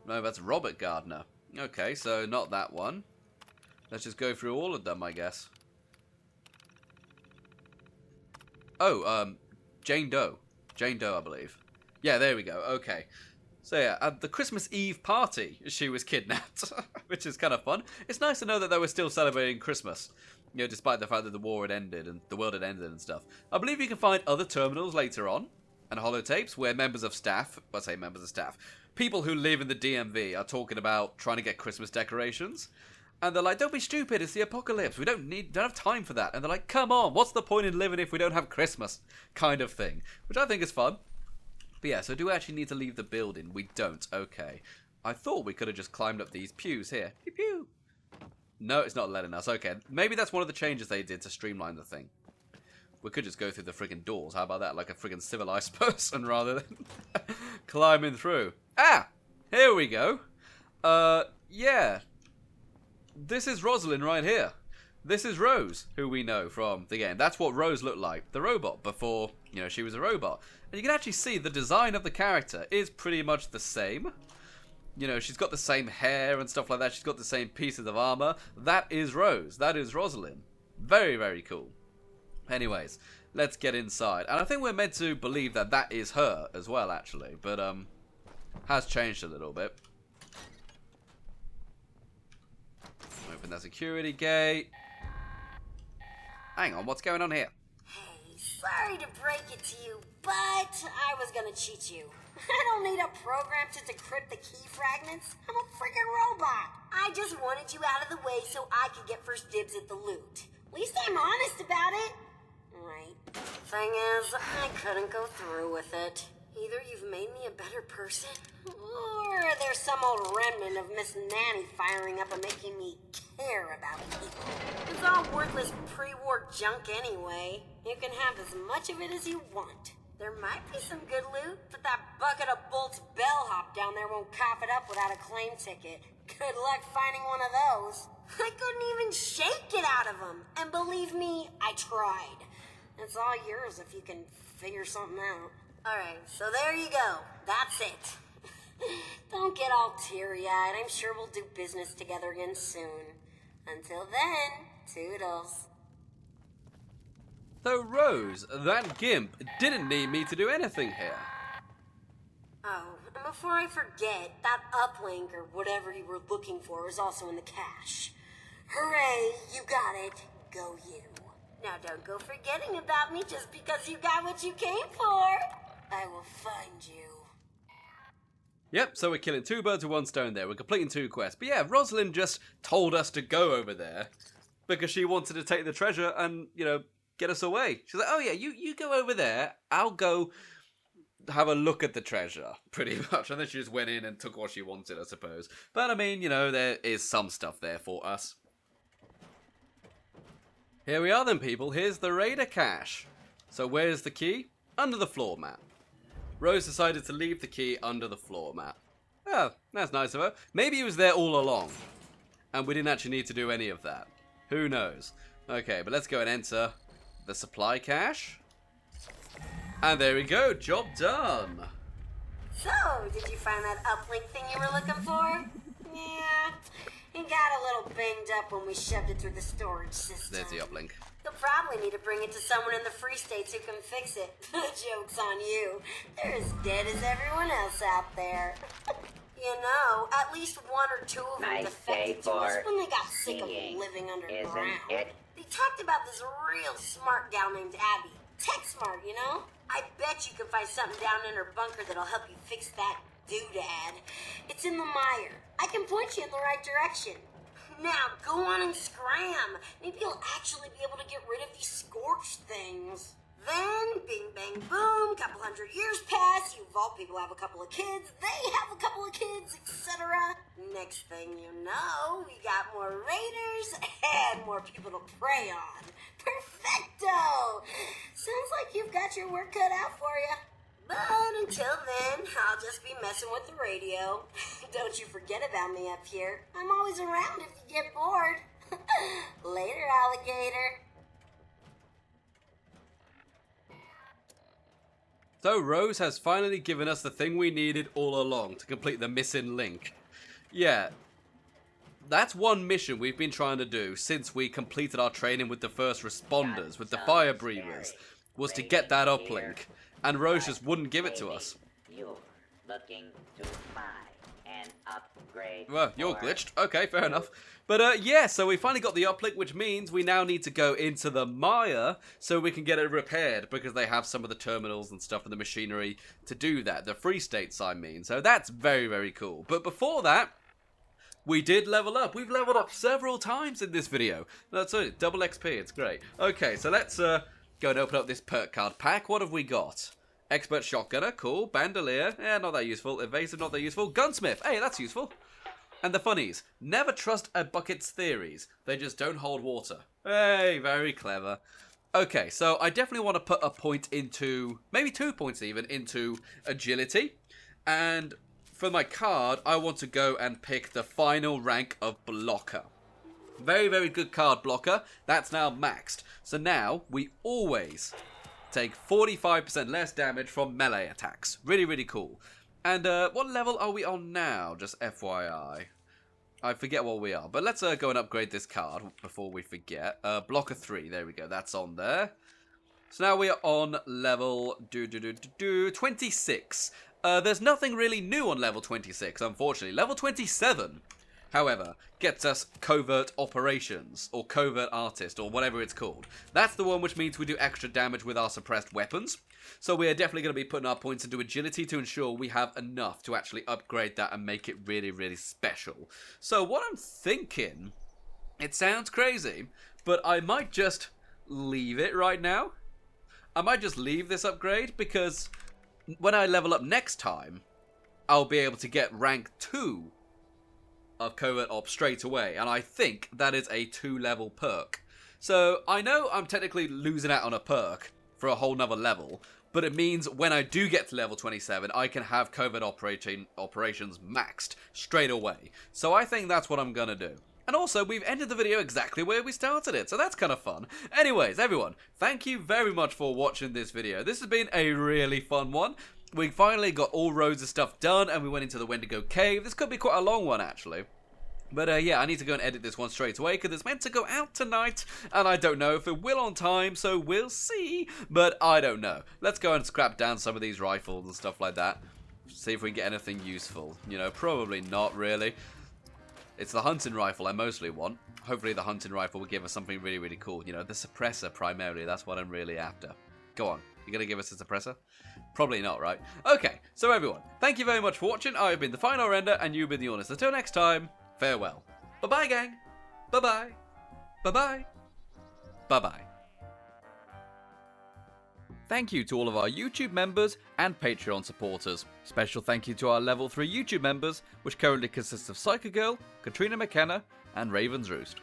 No, that's Robert Gardner. Okay, so not that one. Let's just go through all of them, I guess. Oh, Jane Doe. Jane Doe, I believe. Yeah, there we go. Okay. So yeah, at the Christmas Eve party, she was kidnapped, which is kind of fun. It's nice to know that they were still celebrating Christmas, despite the fact that the war had ended and the world had ended and stuff. I believe you can find other terminals later on, and holotapes, where members of staff, I say members of staff, people who live in the DMV are talking about trying to get Christmas decorations. And they're like, don't be stupid, it's the apocalypse. We don't have time for that. And they're like, come on, what's the point in living if we don't have Christmas? Kind of thing. Which I think is fun. But yeah, so do we actually need to leave the building? We don't. Okay. I thought we could have just climbed up these pews here. Pew pew. No, it's not letting us. Okay, maybe that's one of the changes they did to streamline the thing. We could just go through the friggin' doors. How about that? Like a friggin' civilized person rather than climbing through. Ah! Here we go. Yeah. This is Rosalind right here. This is Rose, who we know from the game. That's what Rose looked like, the robot, before, you know, she was a robot. And you can actually see the design of the character is pretty much the same. You know, she's got the same hair and stuff like that. She's got the same pieces of armor. That is Rose. That is Rosalind. Very, very cool. Anyways, let's get inside. And I think we're meant to believe that that is her as well, actually. But, has changed a little bit. Open that security gate. Hang on, what's going on here? Hey, sorry to break it to you, but I was gonna cheat you. I don't need a program to decrypt the key fragments. I'm a freaking robot. I just wanted you out of the way so I could get first dibs at the loot. At least I'm honest about it. Right. Thing is, I couldn't go through with it. Either you've made me a better person, or there's some old remnant of Miss Nanny firing up and making me care about people. It's all worthless pre-war junk anyway. You can have as much of it as you want. There might be some good loot, but that bucket of Bolt's bellhop down there won't cough it up without a claim ticket. Good luck finding one of those. I couldn't even shake it out of him. And believe me, I tried. It's all yours if you can figure something out. Alright, so there you go. That's it. Don't get all teary-eyed. I'm sure we'll do business together again soon. Until then, toodles. So, Rose, that gimp didn't need me to do anything here. Oh, and before I forget, that uplink or whatever you were looking for is also in the cache. Hooray, you got it. Go you. Now don't go forgetting about me just because you got what you came for. I will find you. Yep, so we're killing two birds with one stone there. We're completing two quests. But yeah, Rosalind just told us to go over there because she wanted to take the treasure and, you know, get us away. She's like, oh yeah, you go over there. I'll go have a look at the treasure, pretty much. And then she just went in and took what she wanted, I suppose. But I mean, you know, there is some stuff there for us. Here we are then, people. Here's the Raider cache. So where's the key? Under the floor mat. Rose decided to leave the key under the floor mat. Oh, that's nice of her. Maybe it was there all along, and we didn't actually need to do any of that. Who knows? Okay, but let's go and enter the supply cache. And there we go. Job done. So, did you find that uplink thing you were looking for? Yeah, it got a little banged up when we shoved it through the storage system. There's the uplink. You'll probably need to bring it to someone in the Free States who can fix it. Joke's on you. They're as dead as everyone else out there. You know, at least one or two of them defected to us when they got sick of living underground. They talked about this real smart gal named Abby. Tech smart, you know? I bet you can find something down in her bunker that'll help you fix that doodad. It's in the mire. I can point you in the right direction. Now, go on and scram. Maybe you'll actually be able to get rid of these Scorched things. Then, bing, bang, boom, couple hundred years pass, you vault people have a couple of kids, they have a couple of kids, etc. Next thing you know, we got more raiders and more people to prey on. Perfecto! Sounds like you've got your work cut out for you. But until then, I'll just be messing with the radio. Don't you forget about me up here. I'm always around if you get bored. Later, alligator. So Rose has finally given us the thing we needed all along to complete the missing link. Yeah, that's one mission we've been trying to do since we completed our training with the first responders, with the fire breathers, was to get that uplink. And Rose just wouldn't give it to us. You're looking to buy an upgrade. Well, you're glitched. Okay, fair enough. But yeah, so we finally got the uplink, which means we now need to go into the mire so we can get it repaired, because they have some of the terminals and stuff and the machinery to do that. The Free States, I mean. So that's very, very cool. But before that, we did level up. We've leveled up several times in this video. That's it. Double XP. It's great. Okay, so let's go and open up this perk card pack. What have we got? Expert Shotgunner. Cool. Bandolier. Yeah, not that useful. Evasive. Not that useful. Gunsmith. Hey, that's useful. And the funnies, never trust a bucket's theories. They just don't hold water. Hey, very clever. Okay, so I definitely want to put a point into, maybe 2 points even, into agility. And for my card, I want to go and pick the final rank of blocker. Very, very good card, blocker. That's now maxed. So now we always take 45% less damage from melee attacks. Really, really cool. And what level are we on now? Just FYI. I forget what we are. But let's go and upgrade this card before we forget. Blocker 3. There we go. That's on there. So now we are on level 26. There's nothing really new on level 26, unfortunately. Level 27, however, gets us covert operations, or covert artist, or whatever it's called. That's the one which means we do extra damage with our suppressed weapons. So we are definitely going to be putting our points into agility to ensure we have enough to actually upgrade that and make it really, really special. So what I'm thinking, it sounds crazy, but I might just leave it right now. I might just leave this upgrade because when I level up next time, I'll be able to get rank 2 of Covert Op straight away, and I think that is a 2-level perk. So I know I'm technically losing out on a perk for a whole nother level, but it means when I do get to level 27, I can have Covert operations maxed straight away. So I think that's what I'm gonna do. And also, we've ended the video exactly where we started it, so that's kind of fun. Anyways, everyone, thank you very much for watching this video. This has been a really fun one. We finally got all roads of stuff done, and we went into the Wendigo Cave. This could be quite a long one, actually. But yeah, I need to go and edit this one straight away, because it's meant to go out tonight, and I don't know if it will on time, so we'll see. But I don't know. Let's go and scrap down some of these rifles and stuff like that. See if we can get anything useful. You know, probably not really. It's the hunting rifle I mostly want. Hopefully the hunting rifle will give us something really, really cool. You know, the suppressor primarily. That's what I'm really after. Go on. You gonna give us a suppressor? Probably not, right? Okay, so everyone, thank you very much for watching. I have been the Final Render, and you've been the Honest. Until next time, farewell. Bye-bye, gang. Bye-bye. Bye-bye. Bye-bye. Thank you to all of our YouTube members and Patreon supporters. Special thank you to our level 3 YouTube members, which currently consists of PsykerGirl, Katrina McKenna, and Raven's Roost.